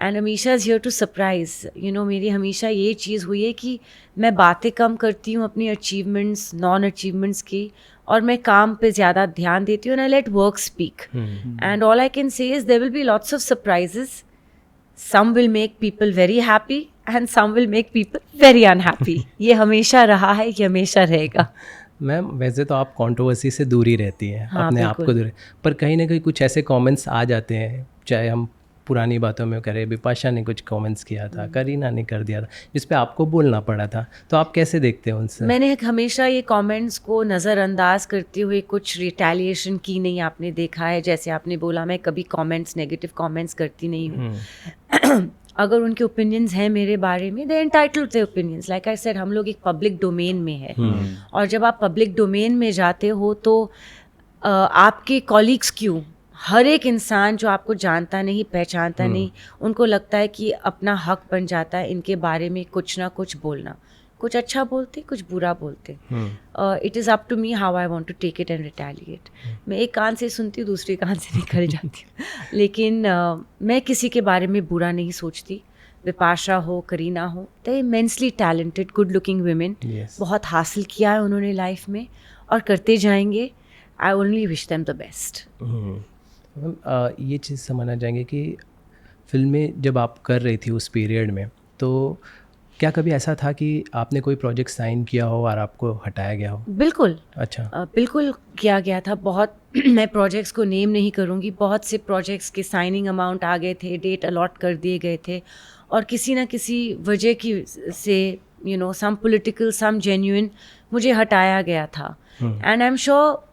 and Amisha is here to surprise. You know, मेरी हमेशा ये चीज़ हुई है कि मैं बातें कम करती हूँ अपनी अचीवमेंट्स, नॉन अचीवमेंट्स की, और मैं काम पे ज़्यादा ध्यान देती हूँ. And I let work speak. And all I can say is there will be lots of surprises. Some will make people very happy and some will make people very unhappy. ये हमेशा रहा है, ये हमेशा रहेगा. मैम वैसे तो आप कंट्रोवर्सी से दूर ही रहती हैं, हाँ, अपने आप को दूर, पर कहीं ना कहीं कुछ ऐसे कमेंट्स आ जाते हैं, चाहे हम पुरानी बातों में करें, बिपाशा ने कुछ कमेंट्स किया था, करीना ने कर दिया था, जिस पे आपको बोलना पड़ा था, तो आप कैसे देखते हैं उनसे? मैंने हमेशा ये कमेंट्स को नज़रअंदाज करते हुए कुछ रिटेलिएशन की नहीं, आपने देखा है, जैसे आपने बोला मैं कभी कमेंट्स, नेगेटिव कमेंट्स करती नहीं हूँ। अगर उनके ओपिनियंस हैं मेरे बारे में, they entitled to opinions, like I said, हम लोग एक पब्लिक डोमेन में है, और जब आप पब्लिक डोमेन में जाते हो तो आपके कॉलीग्स क्यों, हर एक इंसान जो आपको जानता नहीं, पहचानता नहीं, उनको लगता है कि अपना हक बन जाता है इनके बारे में कुछ ना कुछ बोलना, कुछ अच्छा बोलते, कुछ बुरा बोलते। It is up to me how I want to take it and retaliate. मैं एक कान से सुनती हूँ, दूसरे कान से निकल जाती हूँ, लेकिन मैं किसी के बारे में बुरा नहीं सोचती। बिपाशा हो, करीना हो, they immensely talented, good looking women, बहुत हासिल किया है उन्होंने लाइफ में और करते जाएंगे। I only wish them the best. ये चीज़ समझना चाहेंगे कि फिल्में जब आप कर रही थी उस पीरियड में, तो क्या कभी ऐसा था कि आपने कोई प्रोजेक्ट साइन किया हो और आपको हटाया गया हो? बिल्कुल। अच्छा। बिल्कुल किया गया था, बहुत। मैं प्रोजेक्ट्स को नेम नहीं करूँगी, बहुत से प्रोजेक्ट्स के साइनिंग अमाउंट आ गए थे, डेट अलॉट कर दिए गए थे, और किसी ना किसी वजह की से, you know, some political, some genuine, मुझे हटाया गया था। And I am sure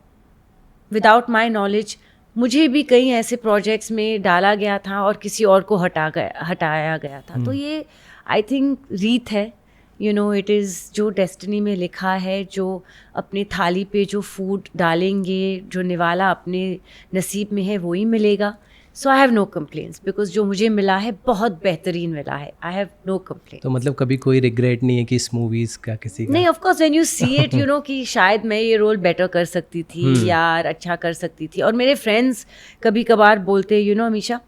without my knowledge मुझे भी कई ऐसे प्रोजेक्ट्स में डाला गया था और किसी और को हटाया गया था। तो ये आई थिंक रीत है, यू नो, इट इज़ जो डेस्टिनी में लिखा है, जो अपने थाली पे जो फूड डालेंगे, जो निवाला अपने नसीब में है वही मिलेगा। So I have no complaints, because जो मुझे मिला है बहुत बेहतरीन मिला है। I have no complaint. तो मतलब कभी कोई रिग्रेट नहीं है कि इस मूवीज़ का किसी का? नहीं, of course when you see it, you know, कि शायद मैं ये रोल बेटर कर सकती थी, यार अच्छा कर सकती थी। और मेरे फ्रेंड्स कभी कभार बोलते, यू नो अमीशा,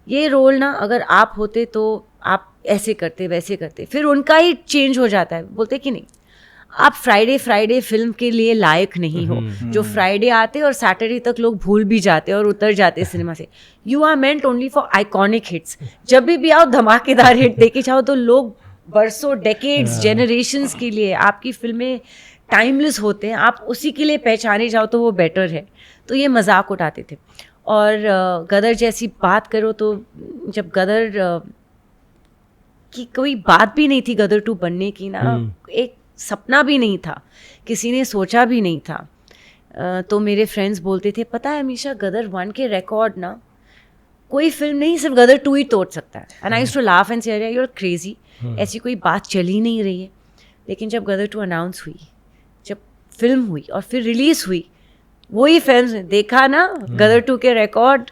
ये रोल ना अगर आप होते तो आप ऐसे करते, वैसे करते। फिर उनका ही चेंज हो जाता है, बोलते कि नहीं, आप फ्राइडे फिल्म के लिए लायक नहीं हो। जो फ्राइडे आते और सैटरडे तक लोग भूल भी जाते और उतर जाते सिनेमा से। You are meant only for iconic hits. जब भी आओ धमाकेदार हिट देखे जाओ, तो लोग बरसों, डेकेड्स, जेनरेशंस के लिए आपकी फिल्में टाइमलेस होते हैं, आप उसी के लिए पहचाने जाओ तो वो बेटर है। तो ये मजाक उठाते थे। और गदर जैसी बात करो तो जब गदर की कोई बात भी नहीं थी गदर 2 बनने की ना, एक सपना भी नहीं था, किसी ने सोचा भी नहीं था। तो मेरे फ्रेंड्स बोलते थे, पता है हमेशा गदर 1 के रिकॉर्ड ना कोई फिल्म नहीं, सिर्फ गदर 2 ही तोड़ सकता है। And I used to laugh and say, you are crazy, ऐसी कोई बात चल ही नहीं रही है। लेकिन जब गदर 2 अनाउंस हुई, जब फिल्म हुई और फिर रिलीज हुई, वही फिल्म देखा ना, गदर 2 के रिकॉर्ड,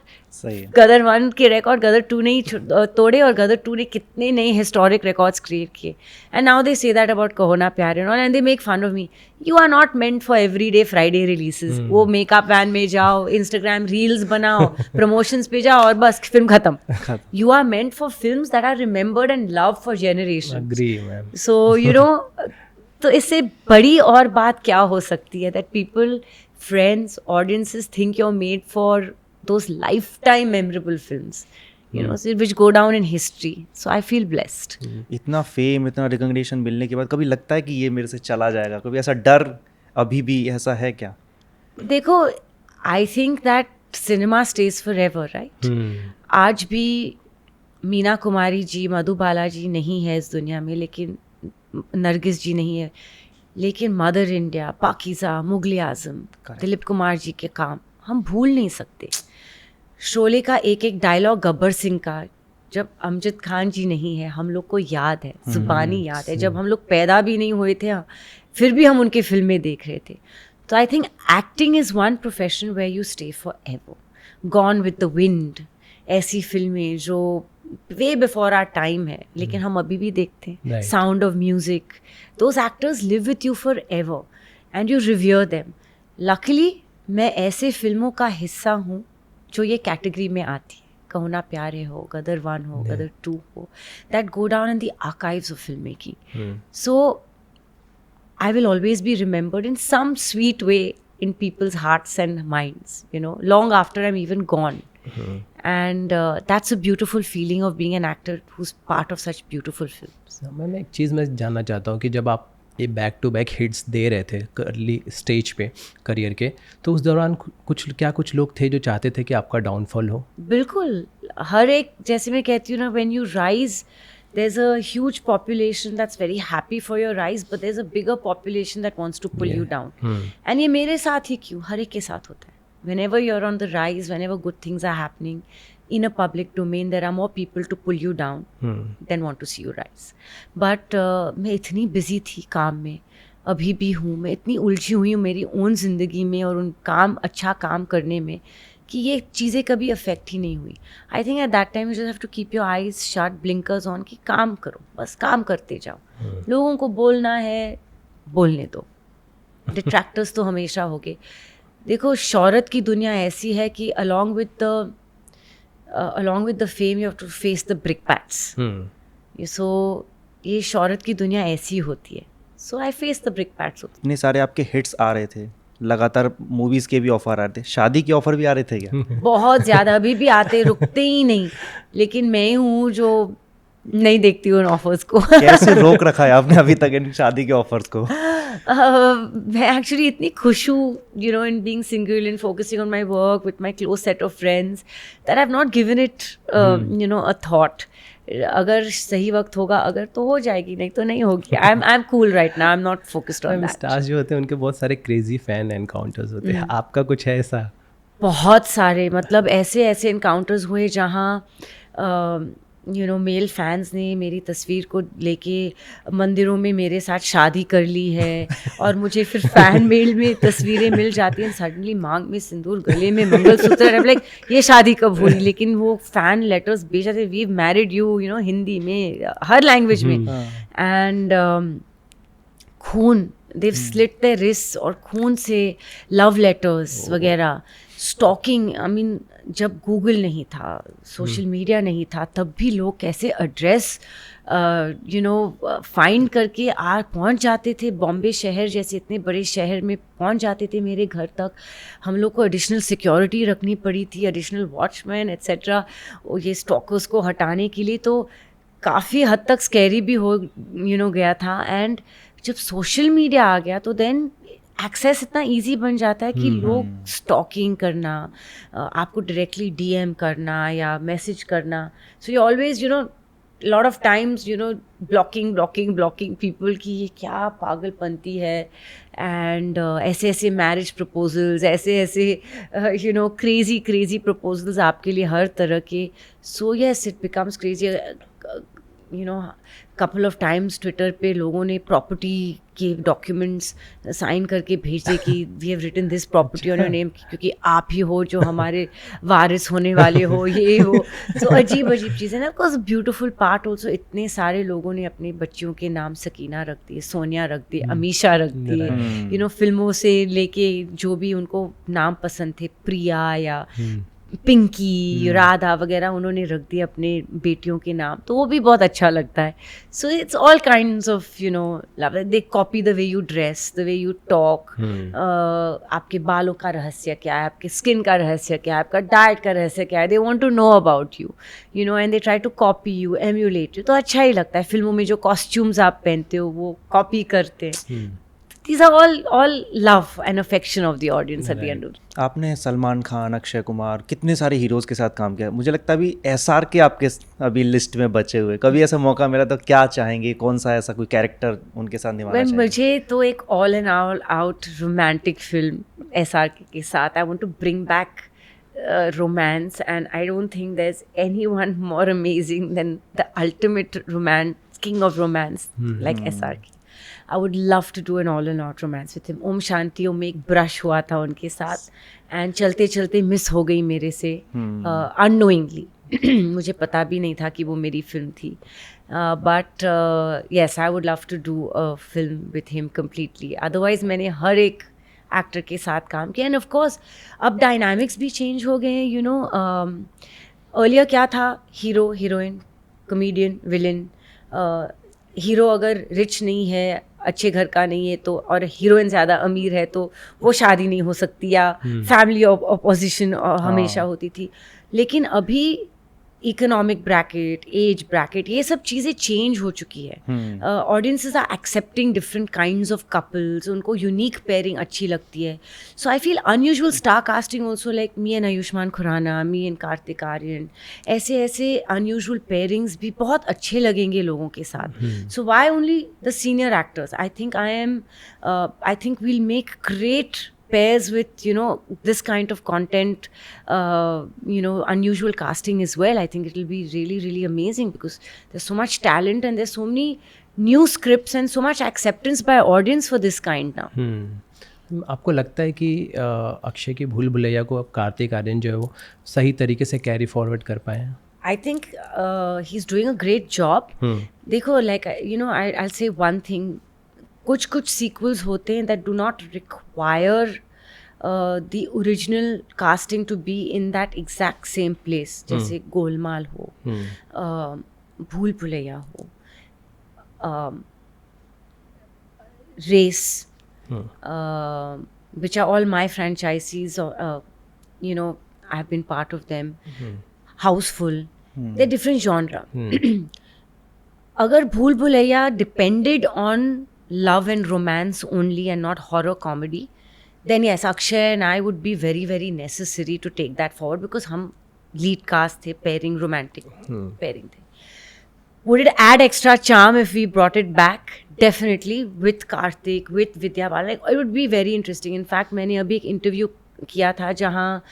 गदर 1 के रिकॉर्ड गदर 2 ने ही तोड़े, और गदर 2 ने कितने नए हिस्टोरिक रिकॉर्ड्स क्रिएट किए। And now they say that about कहो ना प्यारे and they make fun of me. You are not meant for everyday Friday releases. वो मेकअप वैन में जाओ, इंस्टाग्राम रील्स बनाओ, प्रमोशंस पे जाओ और बस फिल्म खत्म। You are meant for films that are remembered and love for generation. So you know, तो इससे बड़ी और बात क्या हो सकती है, that people, friends, audiences think you're made for those lifetime memorable films, you know, which go down in history. So I feel blessed. इतना फेम, इतना रिकॉग्निशन मिलने के बाद कभी लगता है कि ये मेरे से चला जाएगा? कभी ऐसा डर अभी भी ऐसा है क्या? देखो, I think that cinema stays forever, right? आज भी मीना कुमारी जी, मधु बालाजी नहीं है इस दुनिया में, लेकिन नरगिस जी नहीं है, लेकिन मदर इंडिया, पाकीज़ा, मुगल आज़म, दिलीप कुमार जी के काम हम भूल नहीं सकते। शोले का एक एक डायलॉग, गब्बर सिंह का, जब अमजद खान जी नहीं है, हम लोग को याद है, जुबानी याद है। जब हम लोग पैदा भी नहीं हुए थे, फिर भी हम उनकी फिल्में देख रहे थे। तो I think acting is one profession where you stay forever. Gone with the wind, ऐसी फिल्में जो वे बिफोर आवर टाइम है, लेकिन हम अभी भी देखते हैं। Sound of music, those actors live with you forever and you revere them. Luckily मैं ऐसे फिल्मों का हिस्सा हूँ जो ये कैटेगरी में आती है। कहो ना प्यारे हो, गदर 1 हो, गदर 2 हो, that go down in the archives of film making. So I will always be remembered in some sweet way in people's hearts and minds, you know, long after I'm even gone. And that's a beautiful feeling of being an actor who's part of such beautiful films. मैं एक चीज़ मैं जानना चाहता हूँ कि जब आप ये बैक टू बैक हिट्स दे रहे थे अर्ली स्टेज पे करियर के, तो उस दौरान कुछ लोग थे जो चाहते थे कि आपका डाउनफॉल हो? बिल्कुल, हर एक, जैसे मैं कहती हूँ ना, when you rise there's a huge population that's very happy for your rise, but there's a bigger population that wants to pull you down. And ये मेरे साथ ही क्यों, हर एक के साथ होता है. Whenever you're on the rise, whenever good things are happening in a public domain, there are more people to pull you down than want to see you rise. But मैं इतनी busy थी काम में, अभी भी हूँ, मैं इतनी उलझी हुई हूँ मेरी ओन ज़िंदगी में और उन अच्छा काम करने में, कि ये चीज़ें कभी अफेक्ट ही नहीं हुई. I think at that time you just have to keep your eyes shut, blinkers on, कि काम करो, बस काम करते जाओ. लोगों को बोलना है, बोलने दो. डिट्रैक्टर्स तो हमेशा होंगे. देखो, शौहरत की दुनिया ऐसी है कि along with the fame you have to face the brickbats. So ये शौहरत की दुनिया ऐसी होती है. So I face the brickbats. इतने सारे आपके हिट्स आ रहे थे, लगातार मूवीज के भी ऑफर आ रहे थे, शादी के ऑफर भी आ रहे थे क्या? बहुत ज़्यादा, अभी भी आते, रुकते ही नहीं. लेकिन मैं हूँ जो नहीं देखती हूँ उन ऑफर्स को. कैसे रोक रखा है आपने अभी तक इन शादी के ऑफर्स को? मैं एक्चुअली इतनी खुश हूँ, you know, in being single and focusing on my work with my close set of friends, that I have not given it you know a thought. अगर सही वक्त होगा, अगर तो हो जाएगी, नहीं तो नहीं होगी. I am cool right now, I am not focused on that. Stars जो होते हैं उनके बहुत सारे क्रेजी फैन एनकाउंटर्स होते हैं, आपका कुछ है ऐसा? बहुत सारे, मतलब ऐसे एनकाउंटर्स हुए जहाँ यू नो मेल फैंस ने मेरी तस्वीर को लेके मंदिरों में मेरे साथ शादी कर ली है, और मुझे फिर फैन मेल में तस्वीरें मिल जाती हैं. सडनली मांग में सिंदूर, गले में मंगलसूत्र, लाइक ये शादी कब हुई? लेकिन वो फैन लेटर्स भेज जाते, we married you, you know, Hindi में, हर लैंग्वेज में. एंड खून, देव स्लिट देयर रिस्ट, और खून से लव लेटर्स वगैरह, स्टॉकिंग. आई मीन, जब गूगल नहीं था, सोशल मीडिया नहीं था, तब भी लोग कैसे एड्रेस यू नो फाइंड करके पहुंच जाते थे. बॉम्बे शहर जैसे इतने बड़े शहर में पहुंच जाते थे मेरे घर तक. हम लोग को एडिशनल सिक्योरिटी रखनी पड़ी थी, एडिशनल वॉचमैन एट्सेट्रा, ये स्टॉकर्स को हटाने के लिए. तो काफ़ी हद तक स्कैरी भी हो यू नो गया था. एंड जब सोशल मीडिया आ गया तो देन एक्सेस इतना इजी बन जाता है कि लोग स्टॉकिंग करना, आपको डायरेक्टली डीएम करना या मैसेज करना. सो you always, you know, lot of times, you know, blocking people की ये क्या पागलपंती है. एंड ऐसे मैरिज प्रपोजल्स, ऐसे यू नो क्रेजी प्रपोजल्स आपके लिए हर तरह के. So yes, it becomes crazy. You know, couple of times Twitter पे लोगों ने प्रॉपर्टी के डॉक्यूमेंट्स साइन करके भेजे कि we have written this property on your name, क्योंकि आप ही हो जो हमारे वारिस होने वाले हो, ये हो. सो अजीब चीज़ें ना. बिकॉज ब्यूटीफुल पार्ट ऑल्सो, इतने सारे लोगों ने अपने बच्चियों के नाम सकीना रख दिए, सोनिया रख दी, अमीशा रख दी. यू नो, फिल्मों से लेके जो भी उनको नाम पसंद थे, प्रिया या पिंकी, राधा वगैरह, उन्होंने रख दिए अपने बेटियों के नाम. तो वो भी बहुत अच्छा लगता है. So it's all kinds of you know love. They copy the way you dress, the way you talk, आपके बालों का रहस्य क्या है, आपके स्किन का रहस्य क्या है, आपका डाइट का रहस्य क्या है. They want to know about you, you know, and they try to copy you, emulate you. तो अच्छा ही लगता है. फिल्मों में जो कॉस्ट्यूम्स आप पहनते हो वो कॉपी करते हैं. These are all love and affection of the audience at the end of it. आपने सलमान खान, अक्षय कुमार, कितने सारे हीरोज़ के साथ काम किया. मुझे लगता है अभी SR के आपके अभी लिस्ट में बचे हुए. कभी ऐसा मौका मिला तो क्या चाहेंगे, कौन सा ऐसा कोई कैरेक्टर उनके साथ निभाना चाहेंगे? मुझे तो एक all and all out romantic film SR के साथ. I want to bring back romance, and I don't think there's anyone more amazing than the ultimate romance, king of romance, like SRK. I would love to do an all and out romance with him. Om Shanti Om में एक brush हुआ था उनके साथ, and चलते चलते miss हो गई मेरे से अननोइंगली. मुझे पता भी नहीं था कि वो मेरी फिल्म थी. But yes, I would love to do a film with him completely. Otherwise मैंने हर एक एक्टर के साथ काम किया. एंड ऑफ कोर्स अब डायनामिक्स भी चेंज हो गए हैं. यू नो, अर्लियर क्या था, hero heroine, comedian, villain. Hero अगर रिच नहीं है, अच्छे घर का नहीं है तो, और हीरोइन ज़्यादा अमीर है तो वो शादी नहीं हो सकती, या फैमिली ऑपोजिशन हमेशा होती थी. लेकिन अभी इकोनॉमिक ब्रैकेट, एज ब्रैकेट, ये सब चीज़ें चेंज हो चुकी है. Audiences are accepting different kinds of couples, उनको यूनिक पेयरिंग अच्छी लगती है. So I feel unusual star casting also, like me and Ayushmann Khurrana, me and Kartik Aaryan, ऐसे ऐसे अनयूजुअल पेयरिंग्स भी बहुत अच्छे लगेंगे लोगों के साथ. So why only the senior actors? I think we'll make great pairs with, you know, this kind of content, you know, unusual casting as well. I think it will be really, really amazing because there's so much talent and there's so many new scripts and so much acceptance by audience for this kind now. आपको लगता है कि अक्षय की भूल भुलैया को अब कार्तिक आर्यन जो है वो सही तरीके से कैरी फॉरवर्ड कर पाए हैं? I think he's doing a great job. देखो, like, you know, I'll say one thing. कुछ सीक्वल्स होते हैं that do not require the original casting to be in that exact same place, जैसे गोलमाल हो, भूल भुलैया हो, Race, which are all my franchisees, you know, I've been part of them. Houseful, they're different genre. अगर भूल Bhulaiyaa depended on love and romance only and not horror comedy, then yes, Akshay and I would be very, very necessary to take that forward because हम lead cast थे, pairing, romantic pairing थे. Would it add extra charm if we brought it back? Definitely, with Karthik, with Vidya Balan. Like, it would be very interesting. In fact, मैंने अभी एक interview किया था जहाँ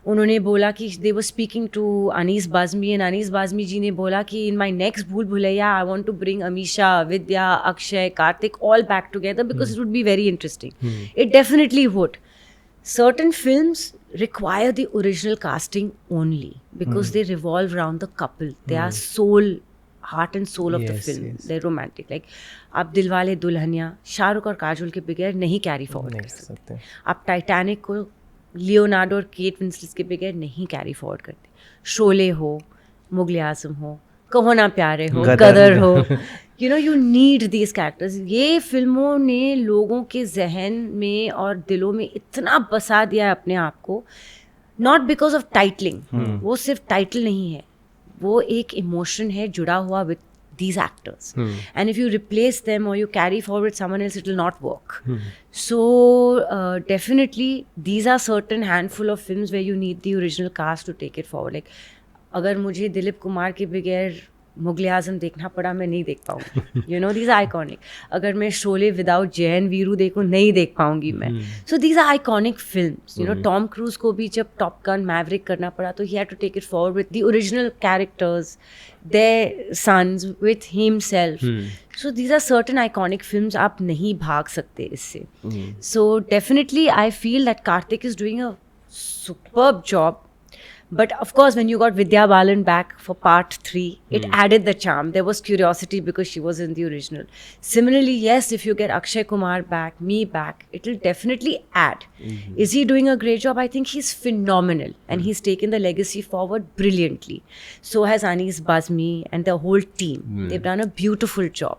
उन्होंने बोला कि they were speaking to Anis Bazmi and Anis Bazmi जी ने बोला कि in my next भूल Bhulaiyaa I want to bring Amisha, Vidya, Akshay, Karthik all back together because it would be very interesting. It definitely would. Certain films require the original casting only because they revolve around the couple. They are heart and soul of the film. They're romantic. Like आप दिलवाले दुल्हनिया शाहरुख और काजोल के बगैर नहीं carry forward कर सकते. आप Titanic को Leonardo और केट विंसलेट के बगैर नहीं कैरी फॉरवर्ड करते. शोले हो, मुगले आजम हो, कहो ना प्यारे हो, गदर हो, you know, you need these characters. ये फिल्मों ने लोगों के जहन में और दिलों में इतना बसा दिया है अपने आप को, नॉट बिकॉज ऑफ टाइटलिंग. वो सिर्फ टाइटल नहीं है, वो एक इमोशन है जुड़ा हुआ with these actors. And if you replace them or you carry forward someone else, it will not work. So definitely these are certain handful of films where you need the original cast to take it forward. Like अगर मुझे दिलीप कुमार के बगैर मुगले आजम देखना पड़ा, मैं नहीं देख पाऊँगी. You know, these are iconic. अगर मैं शोले विदाउट जैन वीरू देखूँ, नहीं देख पाऊँगी मैं. So these are iconic films. You know, Tom cruise को भी जब टॉप गन मैवरिक करना पड़ा तो he had to take it forward with the original characters, their sons, with himself. So these are certain iconic films. आप नहीं भाग सकते इससे. So definitely I feel that Karthik is doing a superb job. But of course, when you got Vidya Balan back for part 3, it added the charm. There was curiosity because she was in the original. Similarly, yes, if you get Akshay Kumar back, me back, it will definitely add. Is he doing a great job? I think he's phenomenal. And he's taken the legacy forward brilliantly. So has Anis Bazmi and the whole team. They've done a beautiful job.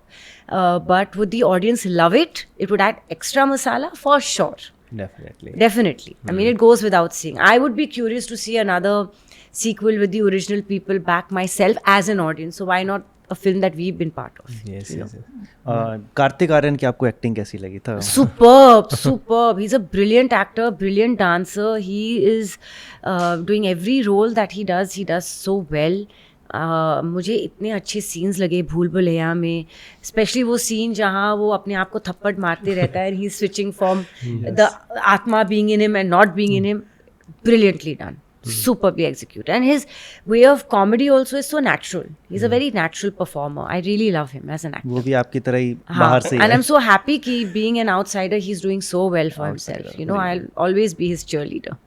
But would the audience love it? It would add extra masala for sure. Definitely. I mean, it goes without saying. I would be curious to see another sequel with the original people back myself as an audience. So why not a film that we've been part of? Yes. Kartik Aaryan की आपको acting कैसी लगी था? Superb. He's a brilliant actor, brilliant dancer. He is doing every role that he does so well. मुझे इतने अच्छे scenes लगे भूल भुलैया में, स्पेशली वो सीन जहाँ वो अपने आप को थप्पड़ मारते रहता है, he is switching from the aatma being in him and not being in him. Brilliantly done, superbly executed, and his way of comedy also is so natural. He's a very natural performer. I really love him as an actor. वो भी आपकी तरह ही बाहर से. And I'm so happy कि being an outsider, he's doing so well for himself. You know, I'll always be his cheerleader.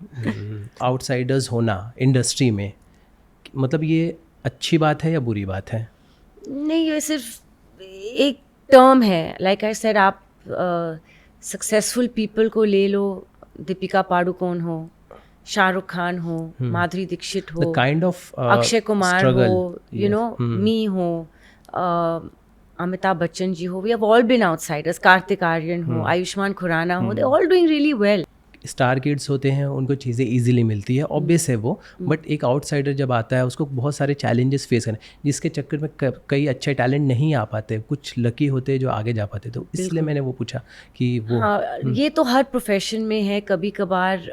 Outsiders होना industry में, मतलब ये अच्छी बात है या बुरी बात है? नहीं, ये सिर्फ एक टर्म है. लाइक आई सेड, आप सक्सेसफुल पीपल को ले लो, दीपिका पाडुकोन हो, शाहरुख खान हो, माधुरी दीक्षित हो, काइंड ऑफ अक्षय कुमार हो, यू नो, मी हो, अमिताभ बच्चन जी हो. We have all been outsiders. Kartik Aaryan हो, आयुष्मान खुराना हो, they all doing really well. Star kids होते हैं उनको चीज़ें इजीली मिलती है, ऑब्वियस है वो, बट एक आउटसाइडर जब आता है उसको बहुत सारे चैलेंजेस फेस करने, जिसके चक्कर में कई अच्छे टैलेंट नहीं आ पाते, कुछ लकी होते हैं जो आगे जा पाते, तो इसलिए मैंने वो पूछा कि वो ये तो हर प्रोफेशन में है, कभी कभार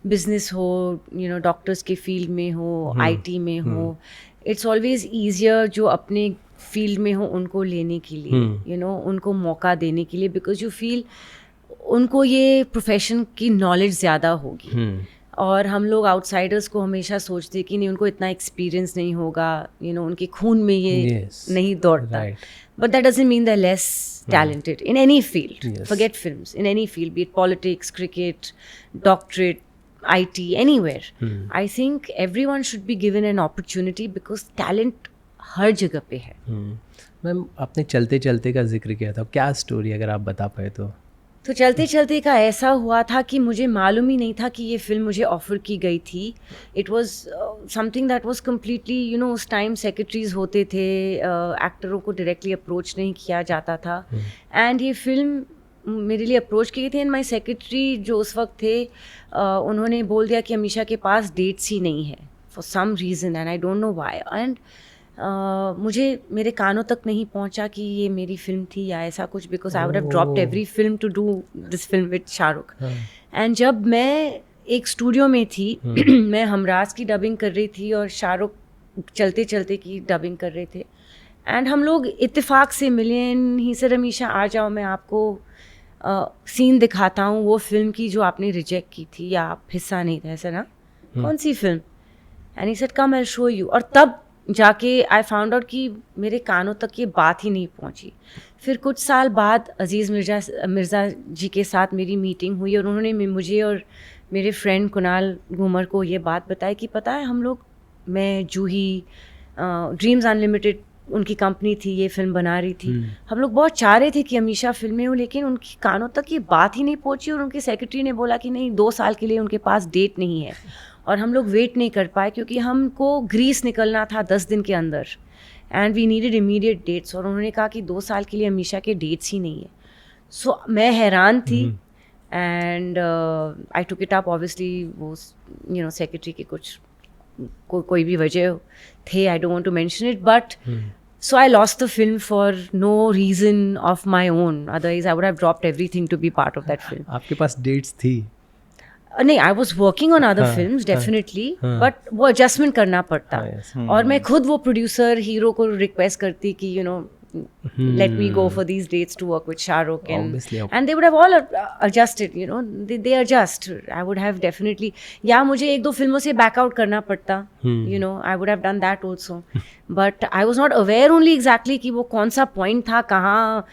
बिजनेस हो, डॉक्टर्स के फील्ड में हो, आईटी में हो, इट्स ऑलवेज ईजियर जो अपने फील्ड में हो उनको लेने के लिए, उनको मौका देने के लिए, बिकॉज यू फील उनको ये प्रोफेशन की नॉलेज ज़्यादा होगी। और हम लोग आउटसाइडर्स को हमेशा सोचते कि नहीं, उनको इतना एक्सपीरियंस नहीं होगा, उनके खून में ये नहीं दौड़ता, but that doesn't mean they're less talented in any field. Forget films, in any field, be it politics, cricket, doctorate, IT, anywhere. I think everyone should be given an opportunity because talent हर जगह पे है। Ma'am आपने चलते चलते का जिक्र किया था, क्या स्टोरी अगर आप बता पाए तो चलते चलते का ऐसा हुआ था कि मुझे मालूम ही नहीं था कि ये फिल्म मुझे ऑफ़र की गई थी। It was something that was completely उस टाइम सेक्रेटरीज होते थे, एक्टरों को डायरेक्टली अप्रोच नहीं किया जाता था, एंड ये फिल्म मेरे लिए अप्रोच की गई थी। एंड माय सेक्रेटरी जो उस वक्त थे, उन्होंने बोल दिया कि अमीशा के पास डेट्स ही नहीं है for some reason, and I don't know why. And मुझे मेरे कानों तक नहीं पहुंचा कि ये मेरी फिल्म थी या ऐसा कुछ, because I would have dropped every film to do this film with Shahrukh. And जब मैं एक स्टूडियो में थी, मैं हमराज की डबिंग कर रही थी और शाहरुख चलते चलते की डबिंग कर रहे थे, एंड हम लोग इत्तेफाक से मिले। ही सर अमीशा आ जाओ, मैं आपको सीन दिखाता हूँ वो फिल्म की जो आपने रिजेक्ट की थी या आप हिस्सा नहीं थे, ऐसा ना, कौन सी film? And he said come I will show you. और तब जाके आई फाउंड आउट कि मेरे कानों तक ये बात ही नहीं पहुंची। फिर कुछ साल बाद अजीज़ मिर्ज़ा जी के साथ मेरी मीटिंग हुई और उन्होंने मुझे और मेरे फ्रेंड कुणाल घूमर को ये बात बताई कि पता है हम लोग, मैं जूही, ड्रीम्स अनलिमिटेड उनकी कंपनी थी, ये फिल्म बना रही थी, हम लोग बहुत चाह रहे थे कि अमीशा फिल्में हो, लेकिन उनकी कानों तक ये बात ही नहीं पहुंची। और उनके सेक्रेटरी ने बोला कि नहीं, 2 साल के लिए उनके पास डेट नहीं है। और हम लोग वेट नहीं कर पाए क्योंकि हमको ग्रीस निकलना था 10 दिन के अंदर, and we needed immediate dates. और उन्होंने कहा कि 2 साल के लिए अमीशा के डेट्स ही नहीं है। सो मैं हैरान थी, and I took it up. Obviously वो सेक्रेटरी के कुछ कोई भी वजह थे, I don't want to mention it, but so I lost the film for no reason of my own. Otherwise I would have dropped everything to be part of that film. आपके पास dates थी? नहीं, I was working on other films definitely, but वो adjustment करना पड़ता। और मैं खुद वो प्रोड्यूसर हीरो को रिक्वेस्ट करती कि let me go for these dates to work with Shahrukh, and they would have all adjusted, they adjust. I would have definitely, या मुझे 1-2 फिल्मों से back out करना पड़ता, I would have done that also, but I was not aware only exactly कि वो कौन सा point था, कहाँ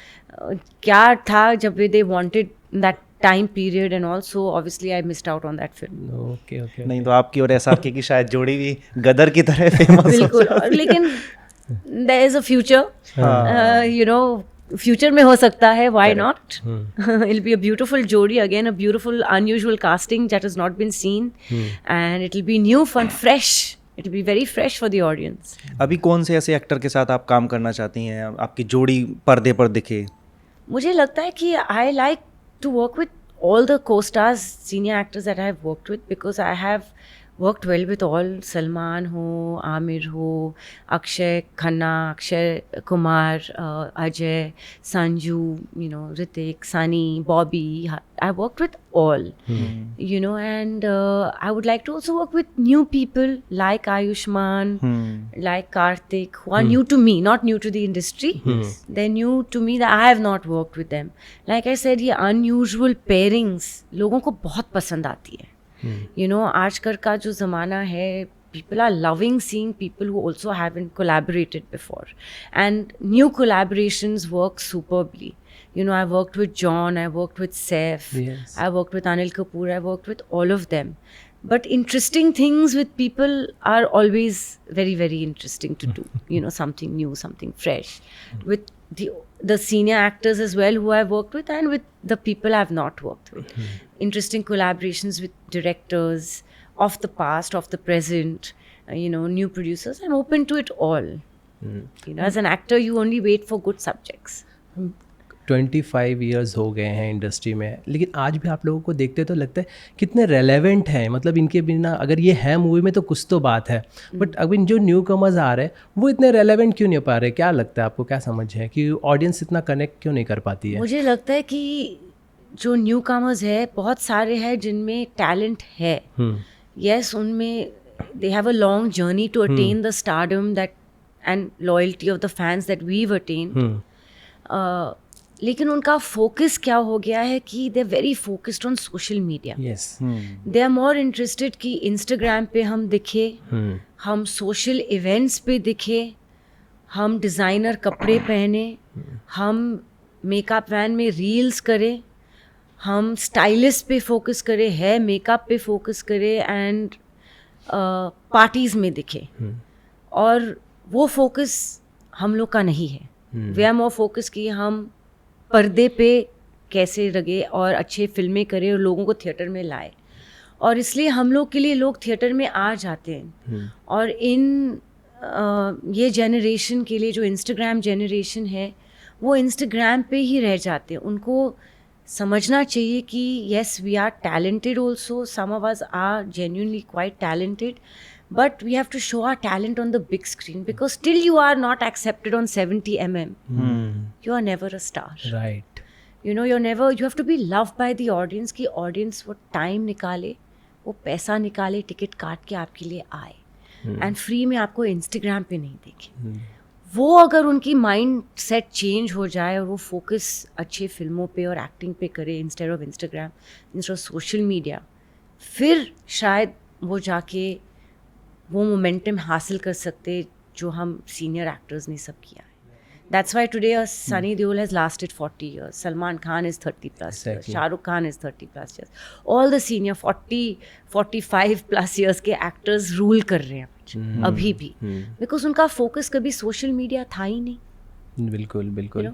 क्या था जब they wanted that time period, and also obviously I missed out on that film. Okay. नहीं तो आपकी और एसआरके की शायद जोड़ी भी गदर की तरह फेमस। बिल्कुल, लेकिन there is a future, future में हो सकता है, why not? It'll be a beautiful जोड़ी, again a beautiful unusual casting that has not been seen, and it'll be new, fun, fresh. It'll be very fresh for the audience. अभी कौन से ऐसे actor के साथ आप काम करना चाहती हैं, आपकी जोड़ी पर्दे पर दिखे? मुझे लगता है कि I like to work with all the co-stars, senior actors that I have worked with, because I have worked well with all. Salman ho, Amir ho, Akshay Khanna, Akshay Kumar, Ajay, Sanju, Hrithik, Sunny, Bobby. I worked with all, and I would like to also work with new people like Ayushmann, like Karthik, who are new to me, not new to the industry. They're new to me that I have not worked with them. Like I said, ये unusual pairings लोगों को बहुत पसंद आती है. आजकल का जो ज़माना है, people are loving seeing people who also haven't collaborated before, and new collaborations work superbly. I worked with John, I worked with Saif, I worked with Anil Kapoor, I worked with all of them. But interesting things with people are always very, very interesting to do. Something new, something fresh. With the senior actors as well who I've worked with, and with the people I've not worked with. Interesting collaborations with directors of the past, of the present, new producers. I'm open to it all. As an actor, you only wait for good subjects. 25 years हो गए हैं industry में, लेकिन आज भी आप लोगों को देखते तो लगता है कितने रेलेवेंट हैं, मतलब इनके बिना अगर ये है मूवी में तो कुछ तो बात है, बट अभी जो न्यू कमर्स आ रहे हैं वो इतने रेलेवेंट क्यों नहीं हो पा रहे? क्या लगता है आपको, क्या समझ है कि ऑडियंस इतना कनेक्ट क्यों नहीं कर पाती है? मुझे लगता है कि जो न्यू कमर्स है बहुत सारे हैं जिनमें टैलेंट है, यस, उनमें they have a long journey to attain the stardom that and loyalty of the fans that we've attained. लेकिन उनका फोकस क्या हो गया है कि they are very focused on social media. Yes, they are more interested कि Instagram पे हम दिखे, हम सोशल इवेंट्स पे दिखे, हम डिज़ाइनर कपड़े पहने, हम मेकअप वैन में रील्स करें, हम स्टाइलिस्ट पे फोकस करें, है मेकअप पे फोकस करें एंड पार्टीज़ में दिखे. और वो फोकस हम लोग का नहीं है. वी आर मोर फोकस कि हम पर्दे पे कैसे लगे और अच्छे फिल्में करें और लोगों को थिएटर में लाए. और इसलिए हम लोग के लिए लोग थिएटर में आ जाते हैं. और ये जनरेशन के लिए जो इंस्टाग्राम जनरेशन है वो इंस्टाग्राम पे ही रह जाते हैं. उनको समझना चाहिए कि yes we are talented also, some of us are genuinely quite talented, but we have to show our talent on the big screen, because till you are not accepted on 70 you are never a star. Right. You know, you have to be loved by the audience कि audience वो time निकाले, वो पैसा निकाले, ticket काट के आपके लिए आए एंड फ्री में आपको इंस्टाग्राम पे नहीं देखे. वो अगर उनकी माइंड सेट चेंज हो जाए और वो फोकस अच्छे फिल्मों पे और एक्टिंग पे करे instead of Instagram, instead of social media, फिर शायद वो जाके वो मोमेंटम हासिल कर सकते जो हम सीनियर एक्टर्स ने सब किया है. That's why today Sunny Deol has lasted 40 years. Salman Khan is 30 plus years. Shah Rukh Khan is 30 plus years. All the senior 40, 45 plus years के actors rule कर रहे हैं अभी भी, because उनका focus कभी social media था ही नहीं. बिल्कुल बिल्कुल.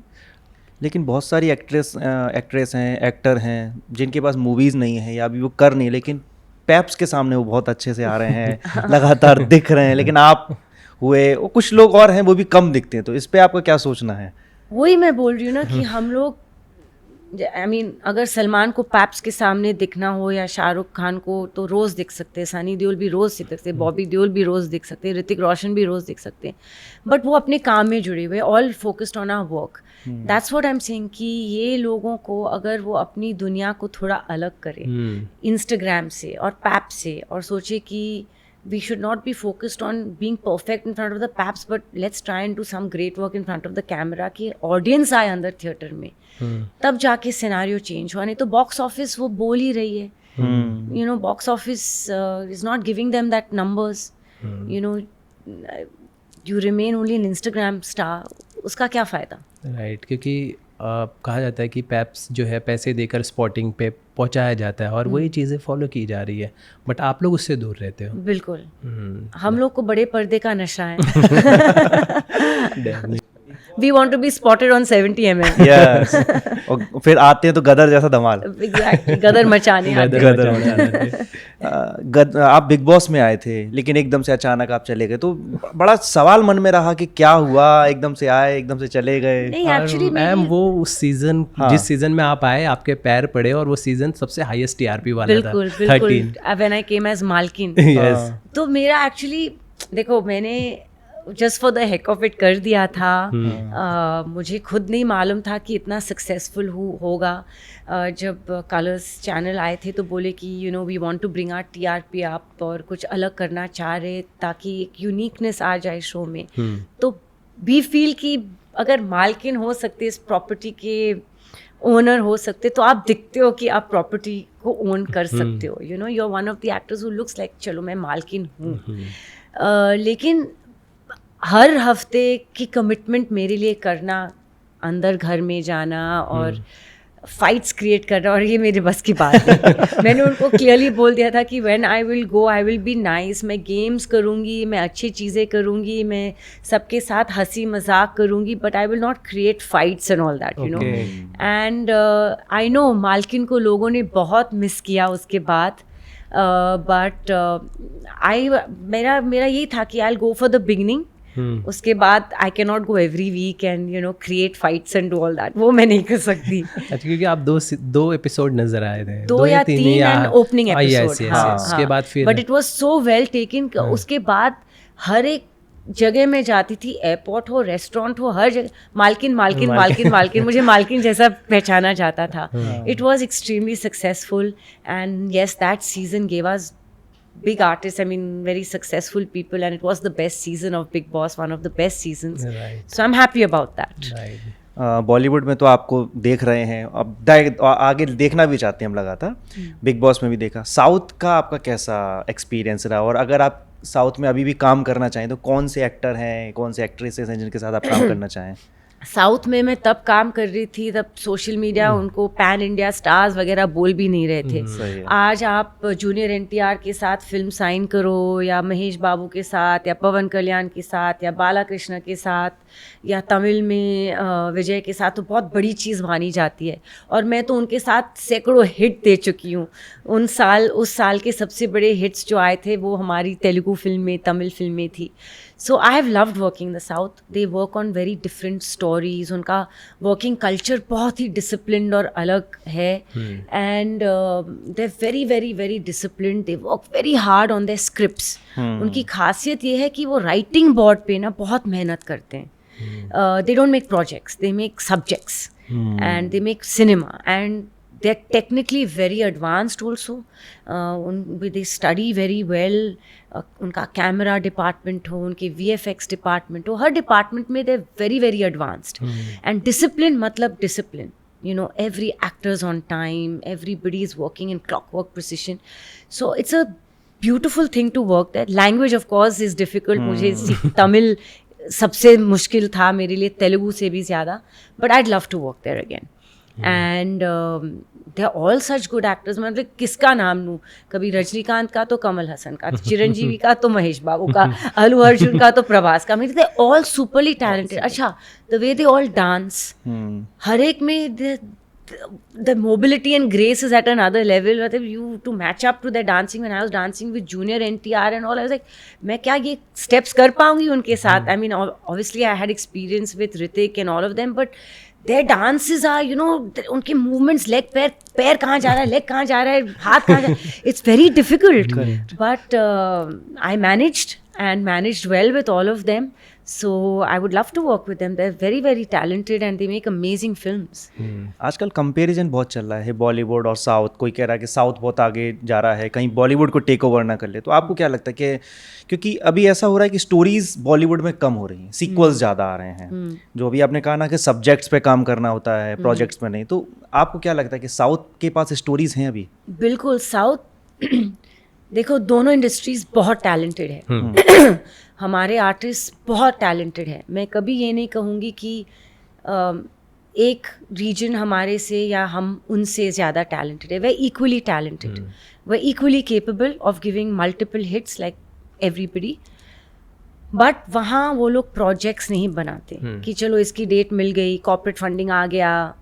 लेकिन बहुत सारी एक्ट्रेस हैं, एक्टर हैं जिनके पास मूवीज़ नहीं है या अभी वो कर नहीं, लेकिन पैप्स के सामने वो बहुत अच्छे से आ रहे हैं, लगातार दिख रहे हैं. लेकिन आप हुए, वो कुछ लोग और हैं वो भी कम दिखते हैं, तो इस पे आपका क्या सोचना है? वही मैं बोल रही हूँ ना कि हम लोग अगर सलमान को पैप्स के सामने दिखना हो या शाहरुख खान को तो रोज़ दिख सकते हैं, सनी देओल भी रोज़ दिख सकते हैं, बॉबी देओल भी रोज़ दिख सकते हैं, ऋतिक रोशन भी रोज़ दिख सकते हैं, बट वो अपने काम में जुड़े हुए, all focused on our work. That's what I am saying कि ये लोगों को अगर वो अपनी दुनिया को थोड़ा अलग करे इंस्टाग्राम से और पैप से, और सोचे कि we should not be focused on being perfect in front of the paps, but let's try and do some great work in front of the camera कि audience आए अंदर थिएटर में, तब जाके सिनेरियो चेंज हुआ. नहीं तो बॉक्स ऑफिस वो बोल ही रही है, you know, box office is not giving them that numbers. You know, you remain only an Instagram star, उसका क्या फ़ायदा? राइट, क्योंकि कहा जाता है कि पैप्स जो है पैसे देकर स्पॉटिंग पे पहुंचाया जाता है और वही चीज़ें फॉलो की जा रही है, बट आप लोग उससे दूर रहते हो. बिल्कुल. हम लोग को बड़े पर्दे का नशा है. We want to be spotted on 70 Yes. और फिर आते हैं तो गदर जैसा धमाल. Exactly, गदर मचाने आते हैं. आप बिग बॉस में आए थे, लेकिन एकदम से अचानक आप चले गए, तो बड़ा सवाल मन में रहा कि क्या हुआ, एकदम से आए एकदम से चले गए. नहीं, एक्चुअली मैम वो उस सीजन, जिस सीजन में आप आए आपके पैर पड़े और वो सीजन सबसे हाईएस्ट टीआरपी वाला था. बिल्कुल बिल्कुल. When I came as मालकिन, तो मेरा एक्चुअली देखो, मैंने just for the heck of it कर दिया था. मुझे खुद नहीं मालूम था कि इतना सक्सेसफुल होगा. जब कलर्स चैनल आए थे तो बोले कि you know we want to bring our TRP up और कुछ अलग करना चाह रहे ताकि एक यूनिकनेस आ जाए शो में. तो वी फील कि अगर मालकिन हो सकते, इस प्रॉपर्टी के ओनर हो सकते, तो आप दिखते हो कि आप प्रॉपर्टी को ओन कर सकते हो. You know, you are one of the actors who looks like चलो मैं मालकिन हूँ. लेकिन हर हफ्ते की कमिटमेंट मेरे लिए करना, अंदर घर में जाना और फाइट्स क्रिएट करना, और ये मेरे बस की बात है. मैंने उनको क्लियरली बोल दिया था कि when I will go I will be nice. मैं गेम्स करूँगी, मैं अच्छी चीज़ें करूँगी, मैं सबके साथ हंसी मजाक करूँगी, but I will not create fights and all that, you know. And I know मालकिन को लोगों ने बहुत मिस किया उसके बाद, बट मेरा यही था कि I will go for the beginning उसके बाद I can not go every weekend you know create fights and do all that, वो मैं नहीं कर सकती। अच्छा, क्योंकि आप दो एपिसोड नजर आए थे, दो या तीन एंड ओपनिंग एपिसोड, उसके बाद फिर but it was so well taken. उसके बाद हर एक जगह में जाती थी, एयरपोर्ट हो, रेस्टोरेंट हो, हर जगह मालकिन मालकिन मालकिन मालकिन, मुझे मालकिन जैसा पहचाना जाता था। It was extremely successful and yes, that season gave us big artists, I mean very successful people, and it was the best season of Big Boss, one of the best seasons. Right. So I'm happy about that. Right. Bollywood में तो आपको देख रहे हैं, अब आगे देखना भी चाहते हैं हम लगातार, बिग बॉस में भी देखा। साउथ का आपका कैसा एक्सपीरियंस रहा, और अगर आप साउथ में अभी भी काम करना चाहें तो कौन से एक्टर हैं, कौन से एक्ट्रेसेस हैं जिनके साथ आप काम करना चाहें? साउथ में मैं तब काम कर रही थी, तब सोशल मीडिया उनको पैन इंडिया स्टार्स वगैरह बोल भी नहीं रहे थे। आज आप जूनियर एनटीआर के साथ फिल्म साइन करो, या महेश बाबू के साथ, या पवन कल्याण के साथ, या बालाकृष्ण के साथ, या तमिल में विजय के साथ, तो बहुत बड़ी चीज़ मानी जाती है। और मैं तो उनके साथ सैकड़ों हिट दे चुकी हूँ। उस साल के सबसे बड़े हिट्स जो आए थे वो हमारी तेलुगु फिल्म में, तमिल फिल्म में थी। So I have loved working the South. They work on very different stories, उनका वर्किंग कल्चर बहुत ही डिसिप्लिन्ड और अलग है, and they are very very very disciplined. They work very hard on their scripts. उनकी खासियत ये है कि वो राइटिंग बोर्ड पे ना बहुत मेहनत करते हैं। They don't make projects, they make subjects, and they make cinema, and they're technically very advanced also. They study very well. उनका कैमरा डिपार्टमेंट हो, उनके VFX डिपार्टमेंट हो, हर डिपार्टमेंट में they're very very advanced. And discipline मतलब discipline. You know, every actor is on time, everybody is working in clockwork precision. So it's a beautiful thing to work there. Language of course is difficult. मुझे तमिल सबसे मुश्किल था मेरे लिए, तेलुगु से भी ज़्यादा, but I'd love to work there again. And they are all such good actors. मतलब किसका नाम लूँ, कभी रजनीकांत का तो कमल हसन का, चिरंजीवी का तो महेश बाबू का, अल्लू अर्जुन का तो प्रभास का। मतलब दे ऑल सुपरली टैलेंटेड। अच्छा, the way they all dance, हर एक में the mobility and grace is at another level. You to match up to their dancing, when I was dancing with junior NTR and all, I was like, मैं क्या ये steps कर पाऊंगी उनके साथ? I mean, obviously I had experience with Hrithik and all of them, but their dances are, you know, उनके movements, leg, पैर कहाँ जा रहा है, leg कहाँ जा रहा है, हाथ कहाँ जा रहा है, it's very difficult. But I managed well with all of them. So I would love to work with them. They're very very talented and they make amazing films. आजकल कंपैरिजन बहुत चल रहा है बॉलीवुड और साउथ। कोई कह रहा है कि साउथ बहुत आगे जा रहा है, कहीं बॉलीवुड को टेक ओवर ना कर ले। तो आपको क्या लगता है कि क्योंकि अभी ऐसा हो रहा है कि स्टोरीज बॉलीवुड में कम हो रही हैं, सीक्वल्स ज़्यादा आ रहे हैं, जो अभी आपने कहा ना कि सब्जेक्ट्स पे काम करना होता है, प्रोजेक्ट्स में नहीं, तो आपको क्या लगता है कि साउथ के पास स्टोरीज हैं अभी? बिल्कुल, साउथ देखो, दोनों इंडस्ट्रीज बहुत टैलेंटेड है। हमारे आर्टिस्ट बहुत टैलेंटेड है। मैं कभी ये नहीं कहूँगी कि एक रीजन हमारे से या हम उनसे ज़्यादा टैलेंटेड है। वे इक्वली टैलेंटेड, वे equally capable of giving multiple hits like everybody. But वहाँ वो लोग प्रोजेक्ट्स नहीं बनाते कि चलो इसकी डेट मिल गई, कॉर्पोरेट फंडिंग आ गया,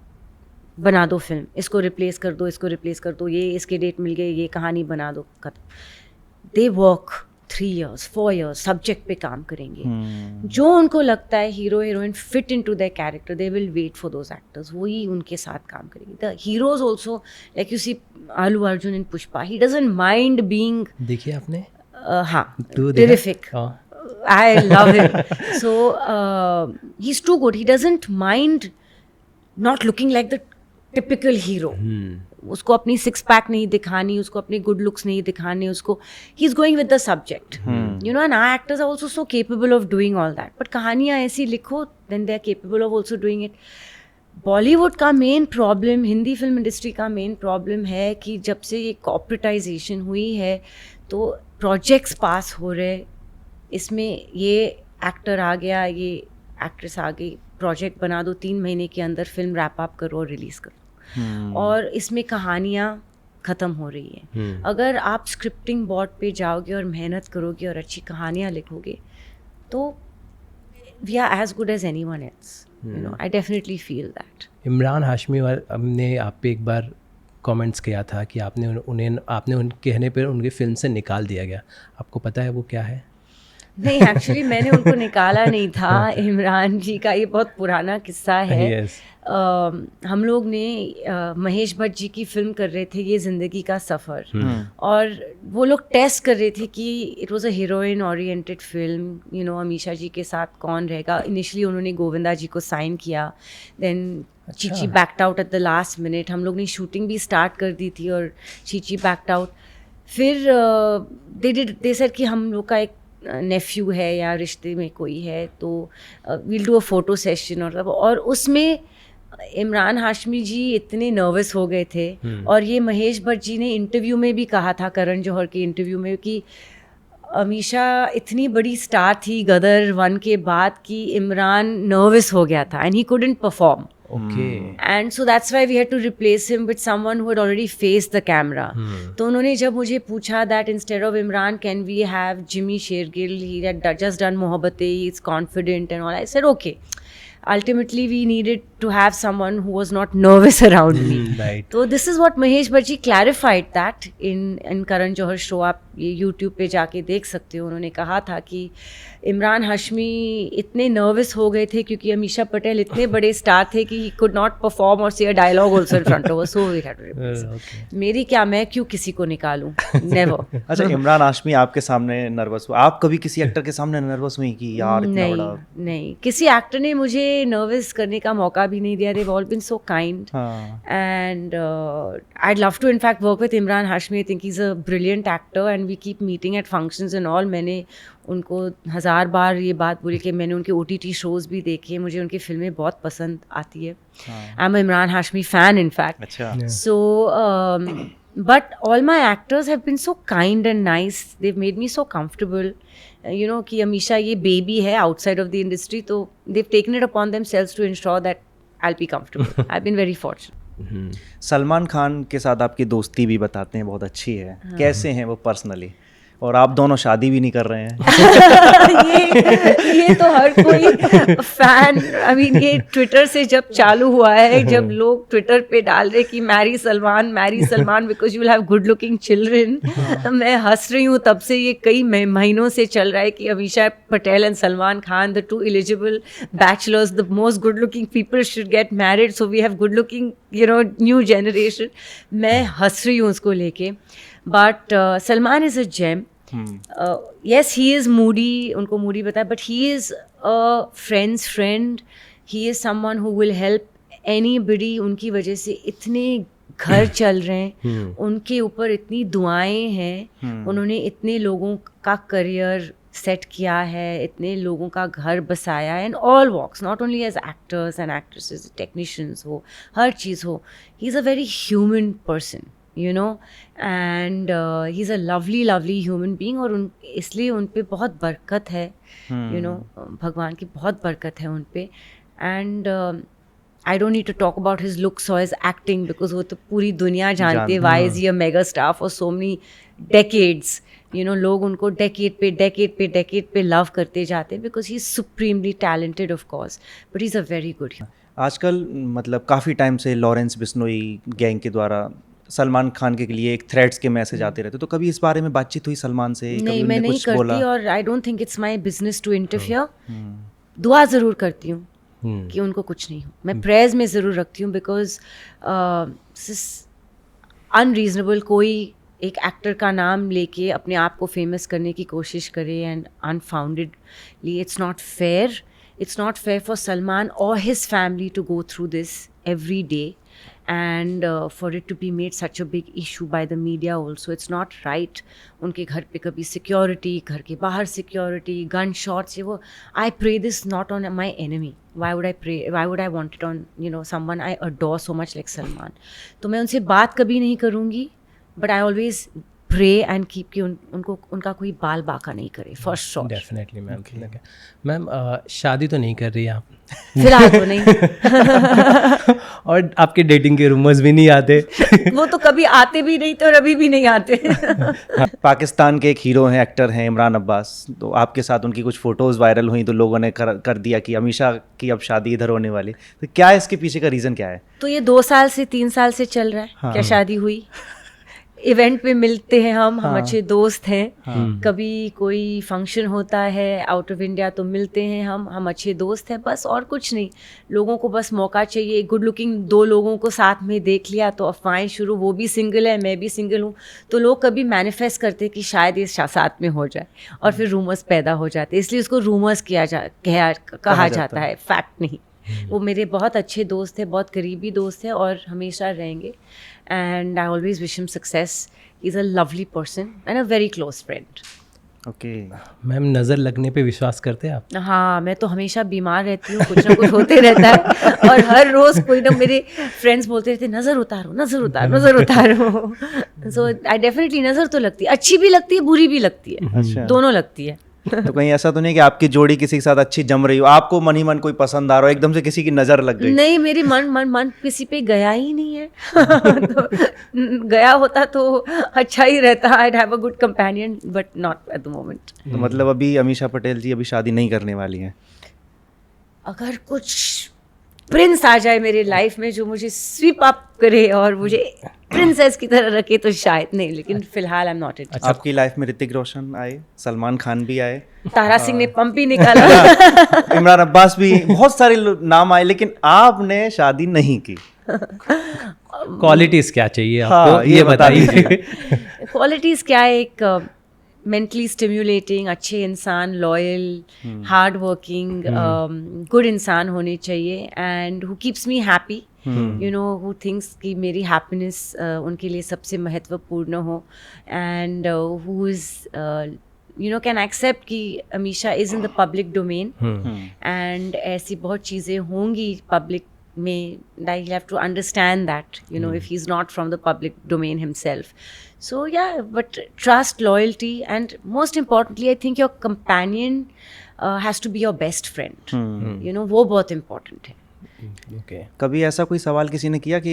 बना दो फिल्म, इसको रिप्लेस कर दो, इसको रिप्लेस कर दो, ये इसके डेट मिल गई, ये कहानी बना दो, खत्म। They work 3 years 4 years subject पे काम करेंगे। जो उनको लगता है hero heroine fit into their character, they will wait for those actors, वही उनके साथ काम करेंगे। The heroes also, like you see Allu Arjun in Pushpa, he doesn't mind being, देखिए आपने? हाँ, terrific, I love him. So he is too good, he doesn't mind not looking like the typical hero. उसको अपनी 6 पैक नहीं दिखानी, उसको अपने गुड लुक्स नहीं दिखाने, उसको ही is going with the subject, you know. And our actors are also so capable of doing all that. But कहानियाँ ऐसी लिखो, then they are capable of also doing it. Bollywood का main problem, Hindi film industry का main problem है कि जब से ये कॉर्पोरेटाइजेशन हुई है तो प्रोजेक्ट्स पास हो रहे, इसमें ये एक्टर आ गया, ये एक्ट्रेस आ गई, प्रोजेक्ट बना दो, 3 महीने के अंदर फिल्म रैप अप करो और रिलीज़ करो। और इसमें कहानियाँ ख़त्म हो रही हैं। अगर आप स्क्रिप्टिंग बोर्ड पे जाओगे और मेहनत करोगे और अच्छी कहानियाँ लिखोगे तो we are as good as anyone else, you know. I definitely feel that. Imran Hashmi ने आप पे एक बार कमेंट्स किया था कि आपने उन कहने पर उनकी फिल्म से निकाल दिया गया। आपको पता है वो क्या है? नहीं, एक्चुअली मैंने उनको निकाला नहीं था। इमरान जी का ये बहुत पुराना किस्सा है। Yes. हम लोग ने महेश भट्ट जी की फिल्म कर रहे थे, ये ज़िंदगी का सफ़र, और वो लोग टेस्ट कर रहे थे कि it was a heroine oriented film, you know, Amisha ji के साथ कौन रहेगा। इनिशियली उन्होंने गोविंदा जी को साइन किया, then Chichi backed out at the last minute. हम लोग ने शूटिंग भी स्टार्ट कर दी थी और चीची बैक्ड आउट। फिर दे सेड कि हम लोग का एक नेफ्यू है या रिश्ते में कोई है, तो we'll do a photo session, और उसमें इमरान हाशमी जी इतने नर्वस हो गए थे। और ये महेश भट्ट जी ने इंटरव्यू में भी कहा था, करण जौहर के इंटरव्यू में, कि अमीषा इतनी बड़ी स्टार थी गदर 1 के बाद कि इमरान नर्वस हो गया था and he couldn't perform. Okay. And so that's why we had to replace him with someone who had already faced the camera. तो उन्होंने जब मुझे पूछा that instead of Imran, can we have Jimmy Shergill? He had just done Mohabbatein, he's confident and all. I said okay. Ultimately, we needed to have someone who was not nervous around me. Right. So this is what Mahesh Bhatt ji clarified that in Karan Johar show. आप ये YouTube पे जाके देख सकते हो। उन्होंने कहा था कि इमरान हाशमी इतने नर्वस हो गए थे क्योंकि अमीषा पटेल इतने बड़े स्टार थे कि ही कुड नॉट परफॉर्म और say a dialogue also in front of us, so we had to replace. मेरी क्या, मैं क्यों किसी को निकालूं, नेवर। अच्छा, इमरान हाशमी आपके सामने नर्वस हुआ, आप कभी किसी एक्टर के सामने नर्वस हुई कि यार इतना बड़ा? नहीं, किसी एक्टर ने मुझे नर्वस करने का मौका भी नहीं दिया। They've all been so kind. And I'd love to in fact work with Imran Hashmi. I think he's a brilliant actor and we keep meeting at functions and all. मैंने उनको 1000 बार ये बात बोली कि मैंने उनके OTT शोज़ भी देखे, मुझे उनकी फिल्में बहुत पसंद आती है। I'm an Imran Hashmi fan in fact. अच्छा। So but all my actors have been so kind and nice. They've made me so comfortable. You know कि अमीषा ये बेबी है outside of the industry, तो they've taken it upon themselves to ensure that I'll be comfortable. I've been very fortunate. Salman Khan के साथ आपकी दोस्ती भी बताते हैं बहुत अच्छी है, कैसे हैं वो पर्सनली? और आप दोनों शादी भी नहीं कर रहे हैं। ये तो हर कोई फैन, आई मीन ये ट्विटर से जब चालू हुआ है, जब लोग ट्विटर पे डाल रहे कि marry Salman because you will have good looking children, मैं हंस रही हूँ तब से। ये कई महीनों से चल रहा है कि Amisha Patel and Salman Khan, the 2 eligible bachelors, the most good looking people should get married, so we have good looking, you know, new generation. मैं हंस रही हूँ उसको लेके। But Salman is a gem. Yes, he is moody, उनको moody बताया, but he is a friend's friend. He is someone who will help anybody. उनकी वजह से इतने घर चल रहे हैं, उनके ऊपर इतनी दुआएं हैं, उन्होंने इतने लोगों का करियर सेट किया है, इतने लोगों का घर बसाया है, and all walks, not only as actors and actresses, technicians हो, हर चीज़ हो। He is a very human person, you know, and he's a lovely human being, और इसलिए उन पे बहुत बरकत है, you know, भगवान की बहुत बरकत है उन पे। and I don't need to talk about his looks or his acting because वो तो पूरी दुनिया जानती है, why is he a mega star for so many decades, you know, लोग उनको decade पे love करते जाते हैं because he's supremely talented of course, but he's a very good human. आजकल मतलब काफ़ी टाइम से लॉरेंस बिश्नोई गैंग के द्वारा सलमान खान के लिए एक थ्रेट्स के मैसेज आते रहते, तो कभी इस बारे में बातचीत हुई सलमान से? नहीं, मैं नहीं करती, और I don't think it's my business to interfere. दुआ ज़रूर करती हूँ कि उनको कुछ नहीं हो, मैं प्रेयर्स में ज़रूर रखती हूँ, बिकॉज अनरीजनेबल कोई एक एक्टर का नाम लेके अपने आप को फेमस करने की कोशिश करे, and unfoundedly it's not fair. It's not fair for Salman or his family to go through this every day, and for it to be made such a big issue by the media also. It's not right. उनके घर पे कभी security, घर के बाहर security, gun shots, ये वो. I pray this not on my enemy. Why would I pray? Why would I want it on, you know, someone I adore so much like Salman? तो मैं उनसे बात कभी नहीं करूँगी, but I always pray and keep कि उनको उनका कोई बाल बाका नहीं करे, for sure. Definitely ma'am. Ma'am शादी तो नहीं कर रही आप? फिलहाल तो नहीं. और आपके डेटिंग के रूमर्स भी नहीं आते? वो तो कभी आते भी नहीं थे और अभी भी नहीं आते. पाकिस्तान के एक हीरो हैं, एक्टर हैं इमरान अब्बास, तो आपके साथ उनकी कुछ फ़ोटोज़ वायरल हुई तो लोगों ने कर दिया कि अमीषा की अब शादी इधर होने वाली. तो क्या है इसके पीछे का रीज़न क्या है? तो ये 2 साल से 3 साल से चल रहा है. हाँ. क्या शादी हुई? इवेंट पे मिलते हैं हम हाँ। अच्छे दोस्त हैं। हाँ। कभी कोई फंक्शन होता है आउट ऑफ इंडिया तो मिलते हैं हम अच्छे दोस्त हैं, बस और कुछ नहीं। लोगों को बस मौका चाहिए, गुड लुकिंग 2 लोगों को साथ में देख लिया तो अफवाहें शुरू, वो भी सिंगल है मैं भी सिंगल हूँ, तो लोग कभी मैनिफेस्ट करते कि शायद ये साथ में हो जाए और फिर रूमर्स पैदा हो जाते, इसलिए उसको रूमर्स कहा जाता है, फैक्ट नहीं। वो मेरे बहुत अच्छे दोस्त हैं, बहुत करीबी दोस्त हैं और हमेशा रहेंगे। And I always wish him success. He is a lovely person and a very close friend. Okay ma'am, नज़र लगने पे विश्वास करते हैं आप? हाँ, मैं तो हमेशा बीमार रहती हूँ, कुछ ना कुछ होते रहता है और हर रोज़ कोई ना, मेरे फ्रेंड्स बोलते रहते नज़र उतारो नज़र उतारो नज़र उतारो। सो आई डेफिनेटली नज़र तो लगती है, अच्छी भी लगती है बुरी भी लगती है, अच्छा। दोनों लगती है। तो कहीं ऐसा तो नहीं कि आपकी जोड़ी किसी के साथ अच्छी जम रही हो, आपको मन ही मन कोई पसंद आ रहा हो, एकदम से किसी की नज़र लग गई? नहीं, मेरी मन किसी पे गया ही नहीं है। तो गया होता तो अच्छा ही रहता, I'd have a good companion but not at the moment। तो मतलब अभी अमीषा पटेल जी अभी शादी नहीं करने वाली हैं? अगर कुछ प्रिंस आ जाए मेरे लाइफ में जो मुझे स्वीप अप करे और मुझे प्रिंसेस की तरह रखे तो शायद, नहीं, लेकिन फिलहाल आई एम नॉट इट। आपकी लाइफ में ऋतिक रोशन आए, सलमान खान भी आए, तारा सिंह ने पंप भी निकाला। इमरान अब्बास भी, बहुत सारे नाम आए, लेकिन आपने शादी नहीं की। क्वालिटीज क्या चाहिए आपको? हाँ, ये बता बताइए। क्वालिटीज़ क्या है? एक मेंटली स्टिम्युलेटिंग, अच्छे इंसान, लॉयल, हार्ड वर्किंग, गुड इंसान होने चाहिए and who keeps me happy, you know, who thinks कि मेरी हैप्पीनेस उनके लिए सबसे महत्वपूर्ण हो and who is you know can accept कि Amisha is in the public domain and ऐसी बहुत चीज़ें होंगी पब्लिक में, like he'll have to understand that, you know, if he's not from the public domain himself. So yeah, but trust, loyalty, and most importantly, I think your companion has to be your best friend. You know, वो बहुत important है। Okay. कभी ऐसा कोई सवाल किसी ने किया कि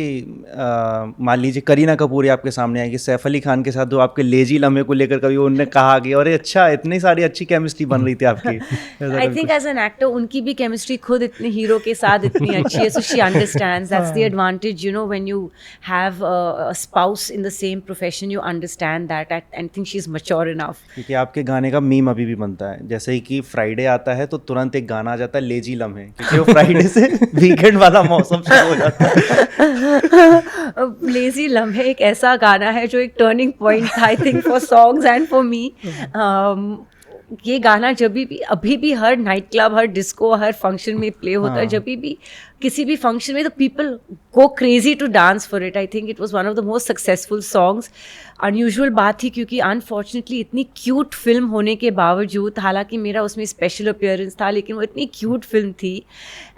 मान लीजिए करीना कपूर आपके सामने आई कि सैफ अली खान के साथ जो आपके लेजी लम्हे को लेकर कभी उन्होंने कहा कि अरे अच्छा इतनी सारी अच्छी केमिस्ट्री बन रही थी आपकी? I think as an actor उनकी भी केमिस्ट्री खुद इतने हीरो के साथ इतनी अच्छी है, so she understands, that's the advantage, you know, when you have a spouse in the same profession, you understand that and think she is mature enough. क्योंकि आपके गाने का मीम अभी भी बनता है, जैसे ही कि फ्राइडे आता है तो तुरंत एक गाना आ जाता है लेजी लम्हे, क्योंकि वो फ्राइडे से वीकेंड वाला मौसम शुरू हो जाता है। लेजी लम्हे एक ऐसा गाना है जो एक टर्निंग पॉइंट था, I think, for songs and for me. ये गाना जब भी, अभी भी हर नाइट क्लब, हर डिस्को, हर फंक्शन में प्ले होता है, जब भी किसी भी फंक्शन में, तो people go crazy to dance for it. I think it was one of the most successful songs. Unusual बात थी क्योंकि अनफॉर्चुनेटली इतनी क्यूट फिल्म होने के बावजूद, हालांकि मेरा उसमें स्पेशल अपीयरेंस था, लेकिन वो इतनी क्यूट फिल्म थी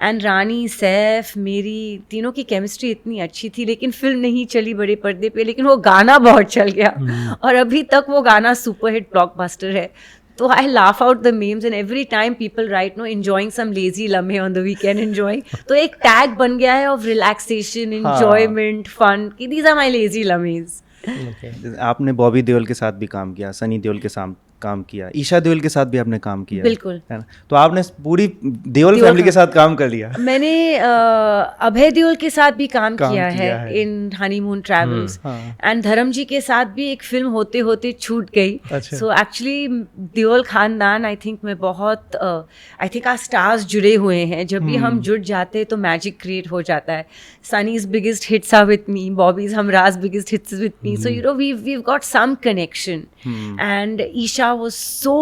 एंड रानी, सैफ, मेरी तीनों की केमिस्ट्री इतनी अच्छी थी, लेकिन फिल्म नहीं चली बड़े पर्दे पे, लेकिन वो गाना बहुत चल गया और अभी तक वो गाना सुपरहिट ब्लॉकबस्टर है। तो I laugh out the memes and every time people write, no, enjoying some lazy lamhe on the weekend, enjoying. तो एक टैग बन गया है of relaxation, enjoyment, fun, कि these are my lazy lamhes. आपने बॉबी देओल के साथ भी काम किया, सनी देओल के साथ काम किया, ईशा देओल के साथ भी आपने काम किया, बिल्कुल, है ना? तो आपने पूरी देओल फैमिली के साथ काम कर लिया। मैंने अभय देओल के साथ भी काम किया है इन हनीमून ट्रैवल्स एंड धर्म जी के साथ भी एक फिल्म होते होते छूट गई। सो एक्चुअली देओल खानदान, आई थिंक मैं बहुत, आई थिंक आज स्टार्स जुड़े हुए हैं, जब भी हम जुड़ जाते हैं तो मैजिक क्रिएट हो जाता है। Sunny's biggest hits are with me, Bobby's Humraaz biggest hits with me, so you know we've got some connection and Isha was so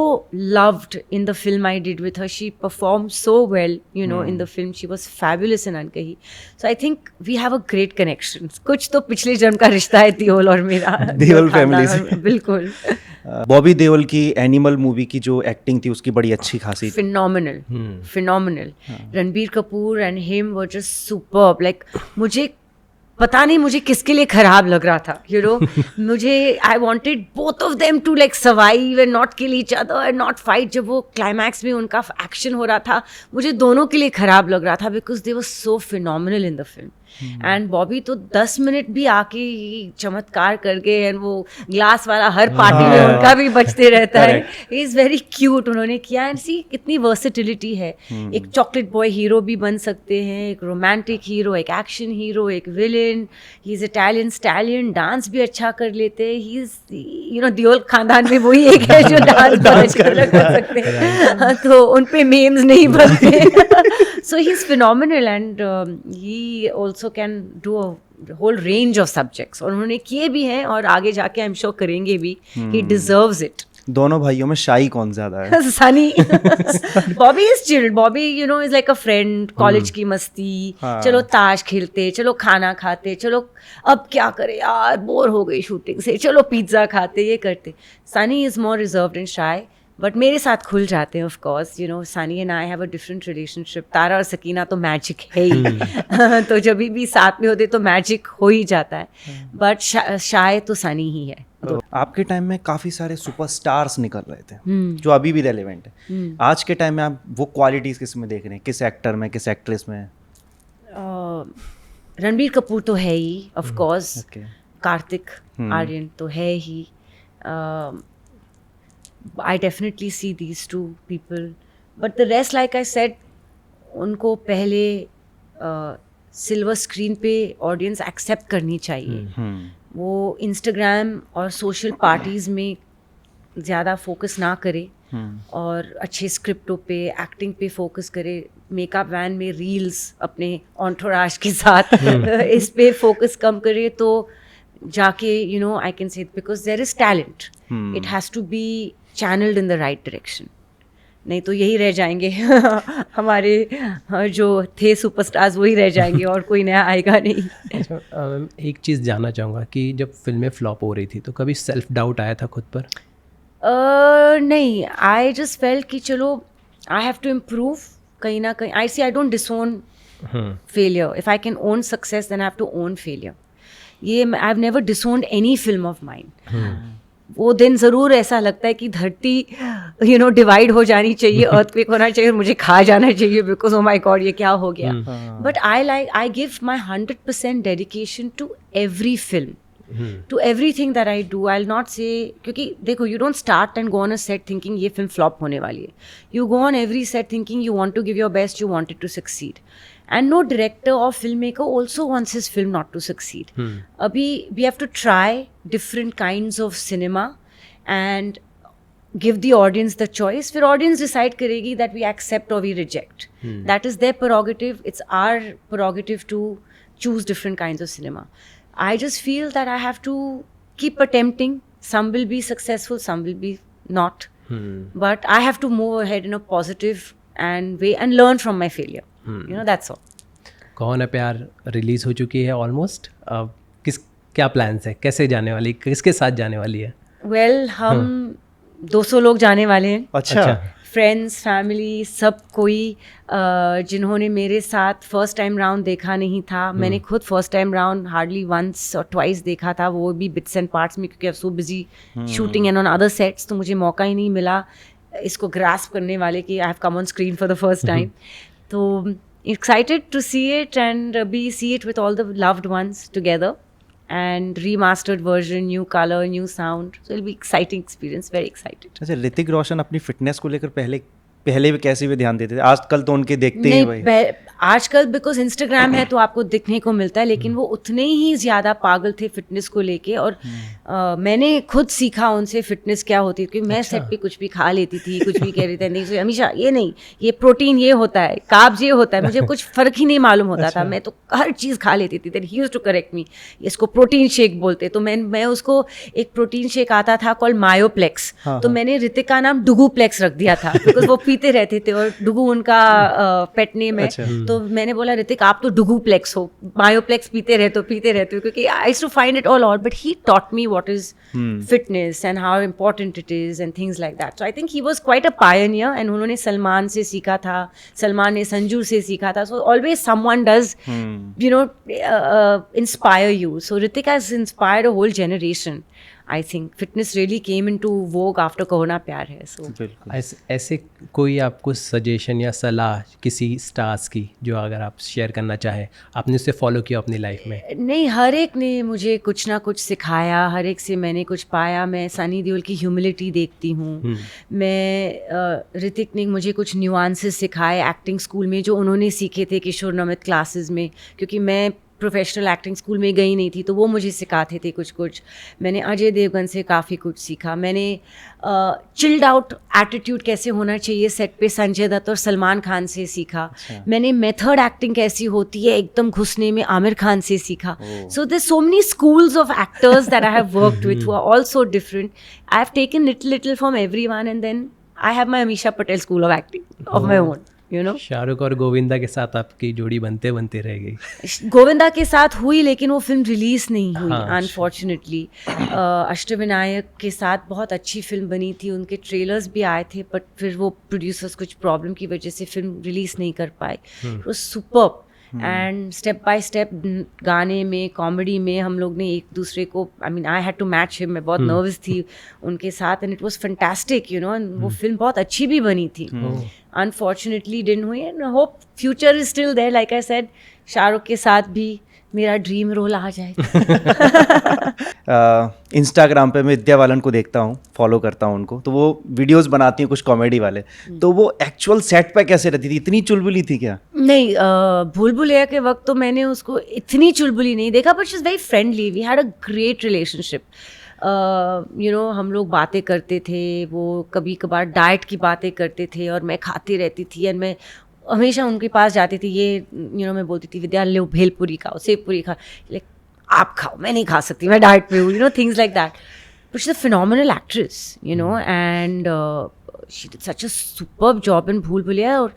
loved in the film I did with her. She performed so well, you know, in the film. She was fabulous in Ankahi. So I think we have a great connection. कुछ तो पिछले जन्म का रिश्ता है देओल और मेरा, Deol family से। बिल्कुल। बॉबी देओल की एनिमल मूवी की जो एक्टिंग थी उसकी बड़ी अच्छी खासी, phenomenal. Ranbir Kapoor and him were just superb. Like मुझे पता नहीं मुझे किसके लिए खराब लग रहा था, यू नो, मुझे I wanted both of them to like survive and not kill each other and not fight. जब वो क्लाइमैक्स में उनका एक्शन हो रहा था, मुझे दोनों के लिए खराब लग रहा था because they were so phenomenal in the film and Bobby तो 10 मिनट भी आके चमत्कार कर गए, एंड वो ग्लास वाला हर पार्टी में उनका भी बचते रहता है. He is very cute. उन्होंने किया, एंड सी कितनी वर्सेटिलिटी है. एक चॉकलेट बॉय हीरो भी बन सकते हैं, एक रोमांटिक हीरो, एक एक्शन हीरो, एक villain. He is Italian stallion, dance भी अच्छा कर लेते हैं. ही इज दियोल खानदान में वही एक है जो डांस कर सकते हैं. तो उन पे मेम्स नहीं बनते. So he's phenomenal, and he also can do a whole range of subjects. और उन्होंने किए भी हैं और आगे जाके I'm sure करेंगे भी. He deserves it. दोनों भाइयों में शाई कौन ज्यादा है? Sunny. Bobby is chilled. Bobby, is like a friend. College की मस्ती, चलो ताश खेलते, चलो खाना खाते, चलो अब क्या करें यार, बोर हो गई शूटिंग से, चलो पिज्ज़ा खाते, ये करते. Sunny is more reserved and shy. But मेरे साथ खुल जाते हैं of course. Sunny and I have a different relationship. Tara और सकीना तो मैजिक है ही. तो जब भी साथ में होते तो मैजिक हो ही जाता है. बट शाय तो सनी ही है. तो आपके टाइम में काफ़ी सारे सुपरस्टार्स निकल रहे थे जो अभी भी रेलेवेंट है. आज के टाइम में आप वो क्वालिटीज़ किस में देख रहे हैं, किस एक्टर में, किस एक्ट्रेस में? रणबीर कपूर तो है ही ऑफ कोर्स. कार्तिक आर्यन तो है ही. I definitely see these two people, but the rest, like I said, उनको पहले सिल्वर स्क्रीन पे ऑडियंस एक्सेप्ट करनी चाहिए. वो इंस्टाग्राम और सोशल पार्टीज़ में ज़्यादा फोकस ना करे और अच्छे स्क्रिप्टों पे, एक्टिंग पे फोकस करे. मेकअप वैन में रील्स अपने एंटोराज के साथ इस पे फोकस कम करे तो जाके I can say it, because there is talent. It has to be channeled in the right direction. नहीं तो यही रह जाएंगे हमारे जो थे सुपरस्टार्स, वही रह जाएंगे और कोई नया आएगा नहीं. एक चीज़ जानना चाहूँगा कि जब फिल्में फ्लॉप हो रही थी तो कभी सेल्फ डाउट आया था खुद पर? नहीं, आई जस्ट फेल्ट कि चलो आई हैव टू इम्प्रूव कहीं ना कहीं. I don't disown failure. If I can own success then I have to own failure. ये I have never disowned any film of mind. वो दिन ज़रूर ऐसा लगता है कि धरती डिवाइड हो जानी चाहिए, अर्थक्वेक होना चाहिए और मुझे खा जाना चाहिए, बिकॉज ओ माय गॉड ये क्या हो गया. But I give my 100% dedication to every film, to everything that I do. I will not say, क्योंकि देखो you don't start and go on a set thinking ये फिल्म फ्लॉप होने वाली है. You go on every set thinking you want to give your best, you want it to succeed. And no director or filmmaker also wants his film not to succeed. Abhi we have to try different kinds of cinema and give the audience the choice. फिर audience decide करेगी that we accept or we reject. That is their prerogative. It's our prerogative to choose different kinds of cinema. I just feel that I have to keep attempting. Some will be successful, some will be not. But I have to move ahead in a positive and way and learn from my failure. That's all. कौन है प्यार release हो चुकी है almost. क्या plans है, कैसे जाने वाली, किसके साथ जाने वाली है? वेल हम 200 लोग जाने वाले हैं. अच्छा. फ्रेंड्स, फैमिली, सब कोई जिन्होंने मेरे साथ फर्स्ट टाइम राउंड देखा नहीं था. मैंने खुद first time round hardly once और ट्वाइस देखा था, वो भी बिट्स एंड पार्ट्स में, क्योंकि I so busy shooting and on other sets, तो मुझे मौका ही नहीं मिला इसको ग्रास्प करने वाले कि I have come on screen for the first time. So excited to see it and see it with all the loved ones together, and remastered version, new color, new sound. So it'll be exciting experience, very excited. अच्छा, ऋतिक रोशन अपनी fitness को लेकर पहले भी कैसे भी ध्यान देते थे, आजकल तो उनके देखते ही भाई. आजकल बिकॉज इंस्टाग्राम है तो आपको दिखने को मिलता है, लेकिन वो उतने ही ज़्यादा पागल थे फिटनेस को लेके. और मैंने खुद सीखा उनसे फिटनेस क्या होती है, क्योंकि मैं सेट पे कुछ भी खा लेती थी, कुछ भी कह रही थी, नहीं हमेशा ये नहीं, ये प्रोटीन ये होता है, कार्ब्स ये होता है, मुझे कुछ फ़र्क ही नहीं मालूम होता था. मैं तो हर चीज़ खा लेती थी. Then he used to correct me, इसको प्रोटीन शेक बोलते. तो मैं उसको, एक प्रोटीन शेक आता था कॉल्ड मायोप्लेक्स, तो मैंने ऋतिक का नाम डुगूप्लेक्स रख दिया था, बिकॉज वो पीते रहते थे और डुगू उनका पेट नेम है. तो मैंने बोला ऋतिक आप तो डुगूप्लेक्स हो, मायोप्लेक्स पीते रहते हो, क्योंकि I used to find it all out. But he taught me what is fitness and how important it is and things like that. So I think he was quite a pioneer, and उन्होंने सलमान से सीखा था, सलमान ने संजू से सीखा था. So always someone does inspire you. So Hrithik has inspired a whole generation. I think fitness really came into vogue after Kaho Naa प्यार है. सो बिल्कुल. ऐसे कोई आपको सजेशन या सलाह किसी स्टार्स की जो अगर आप शेयर करना चाहें, आपने उसे फॉलो किया अपनी लाइफ में? नहीं, हर एक ने मुझे कुछ ना कुछ सिखाया, हर एक से मैंने कुछ पाया. मैं सनी देओल की ह्यूमिलिटी देखती हूँ. मैं ऋतिक ने मुझे कुछ न्यूआंसेस सिखाए एक्टिंग स्कूल में जो उन्होंने सीखे थे किशोर नमित क्लासेस में, क्योंकि मैं प्रोफेशनल एक्टिंग स्कूल में गई नहीं थी, तो वो मुझे सिखाते थे कुछ. मैंने अजय देवगन से काफ़ी कुछ सीखा. मैंने चिल्ड आउट एटीट्यूड कैसे होना चाहिए सेट पे संजय दत्त और सलमान खान से सीखा. मैंने मेथड एक्टिंग कैसी होती है एकदम घुसने में आमिर खान से सीखा. So there so many schools of actors that I have worked with who are all so different. I have taken little from everyone and then I have my Amisha Patel school of acting of my own. You know? Shahrukh और गोविंदा के साथ आपकी जोड़ी बनते बनते रह गई. गोविंदा के साथ हुई लेकिन वो फिल्म रिलीज नहीं हुई हाँ, अनफॉर्चुनेटली. अष्टविनायक के साथ बहुत अच्छी फिल्म बनी थी, उनके ट्रेलर्स भी आए थे, बट फिर वो प्रोड्यूसर्स कुछ प्रॉब्लम की वजह से फिल्म रिलीज नहीं कर पाए. वो superb. And step by step गाने में कॉमेडी में हम लोग ने एक दूसरे को, I mean I had to match him. मैं बहुत नर्वस थी उनके साथ and it was fantastic, you know. वो फिल्म बहुत अच्छी भी बनी थी. अनफॉर्चुनेटली डिडंट हुई and hope future is still there. Like I said, Shahrukh के साथ भी मेरा ड्रीम रोल आ जाए. इंस्टाग्राम पे मैं विद्या बालन को देखता हूँ, फॉलो करता हूँ उनको, तो वो वीडियोस बनाती हैं कुछ कॉमेडी वाले. तो वो एक्चुअल सेट पे कैसे रहती थी? इतनी चुलबुली थी क्या? नहीं, भूल भुलैया के वक्त तो मैंने उसको इतनी चुलबुली नहीं देखा, but she is very friendly. We had a great relationship. You know, हम लोग बातें करते थे, वो कभी कभार डाइट की बातें करते थे और मैं खाती रहती थी एंड मैं हमेशा उनके पास जाती थी. ये यू नो, मैं बोलती थी विद्या लो भेलपुरी खाओ, सेवपुरी खाओ. लाइक आप खाओ, मैं नहीं खा सकती, मैं डाइट पे हूँ, you know, things like that. But she is a phenomenal actress, you know, and she did such a superb job in भूल भुलैया. और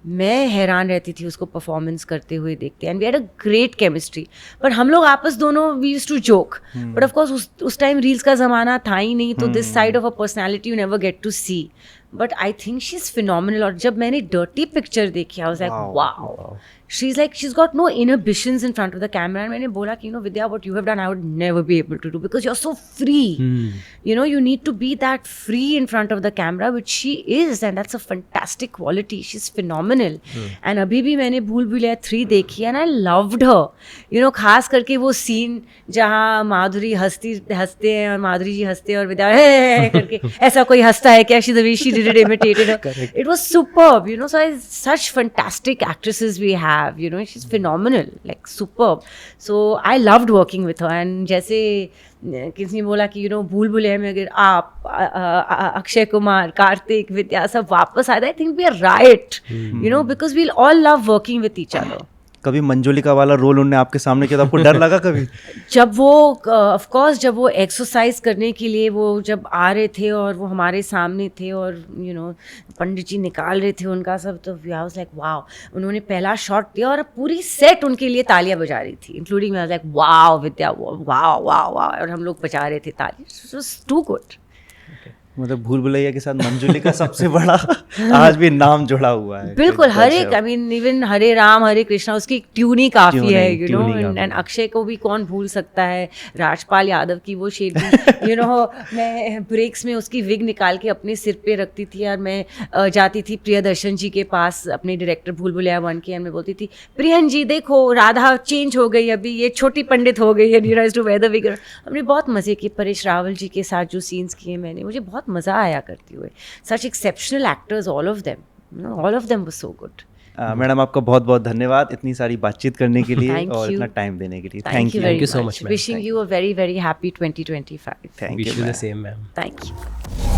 मैं हैरान रहती थी उसको परफॉर्मेंस करते हुए देखते. And we had a great chemistry. But हम लोग आपस दोनों we used to joke. But of course उस टाइम रील्स का ज़माना था ही नहीं, तो this side of a personality you never get to see. But I think she is phenomenal. और जब मैंने डर्टी पिक्चर देखी, I was like wow. She is like, she is got no inhibitions in front of the camera. And मैंने बोला कि, you know Vidya, what you have done I would never be able to do, because you are so free. You know, you need to be that free in front of the camera, which she is, and that's a fantastic quality. She's phenomenal. And अभी भी मैंने भूल भुलैया 3 देखी and I loved her. You know, खास करके वो scene जहाँ माधुरी हंसते हैं और माधुरी जी हंसते हैं और विद्या हे करके ऐसा कोई हंसता है क्या? The way she did it, imitated her. It was superb. You know, so such fantastic actresses we have. You know, she's phenomenal, like superb. So I loved working with her. And जैसे किसी ने बोला कि, you no, भूल भुलैया में अगर आप अक्षय कुमार, कार्तिक, विद्या सब वापस आए, I think we are right, you know, because we all love working with each other. कभी मंजुलिका वाला रोल उन्होंने आपके सामने किया तो आपको डर लगा कभी? जब वो ऑफ कोर्स जब वो एक्सरसाइज करने के लिए वो जब आ रहे थे और वो हमारे सामने थे और यू नो पंडित जी निकाल रहे थे उनका सब, तो आई वाज लाइक वाओ. उन्होंने पहला शॉट दिया और पूरी सेट उनके लिए तालियां बजा रही थी, including I was like wow Vidya, wow wow wow, और हम लोग बजा रहे थे ताली. It was too good. मतलब भूल भुलैया के साथ मंजुलिका सबसे बड़ा आज भी नाम जुड़ा हुआ है. बिल्कुल, हर एक, आई मीन इवन हरे राम हरे कृष्णा, उसकी ट्यून ही काफ़ी है, यू नो. एंड अक्षय को भी कौन भूल सकता है, राजपाल यादव की वो शेरनी, यू नो. मैं ब्रेक्स में उसकी विग निकाल के अपने सिर पे रखती थी और मैं जाती थी प्रियदर्शन जी के पास, अपने डायरेक्टर भूल भुलैया 1 के, मैं बोलती थी प्रियन जी देखो राधा चेंज हो गई, अभी ये छोटी पंडित हो गई है, नीरज टू वेदर विगर. हमने बहुत मज़े किए. परेश रावल जी के साथ जो सीन्स किए मैंने, मुझे बहुत मज़ा आया करती हुए. Such exceptional actors, all of them were so good. Madam आपका बहुत बहुत धन्यवाद इतनी सारी बातचीत करने के लिए और इतना टाइम देने के लिए. Thank you so much. Wishing you a very very happy 2025. Thank you. Wish you the same, ma'am. Thank you.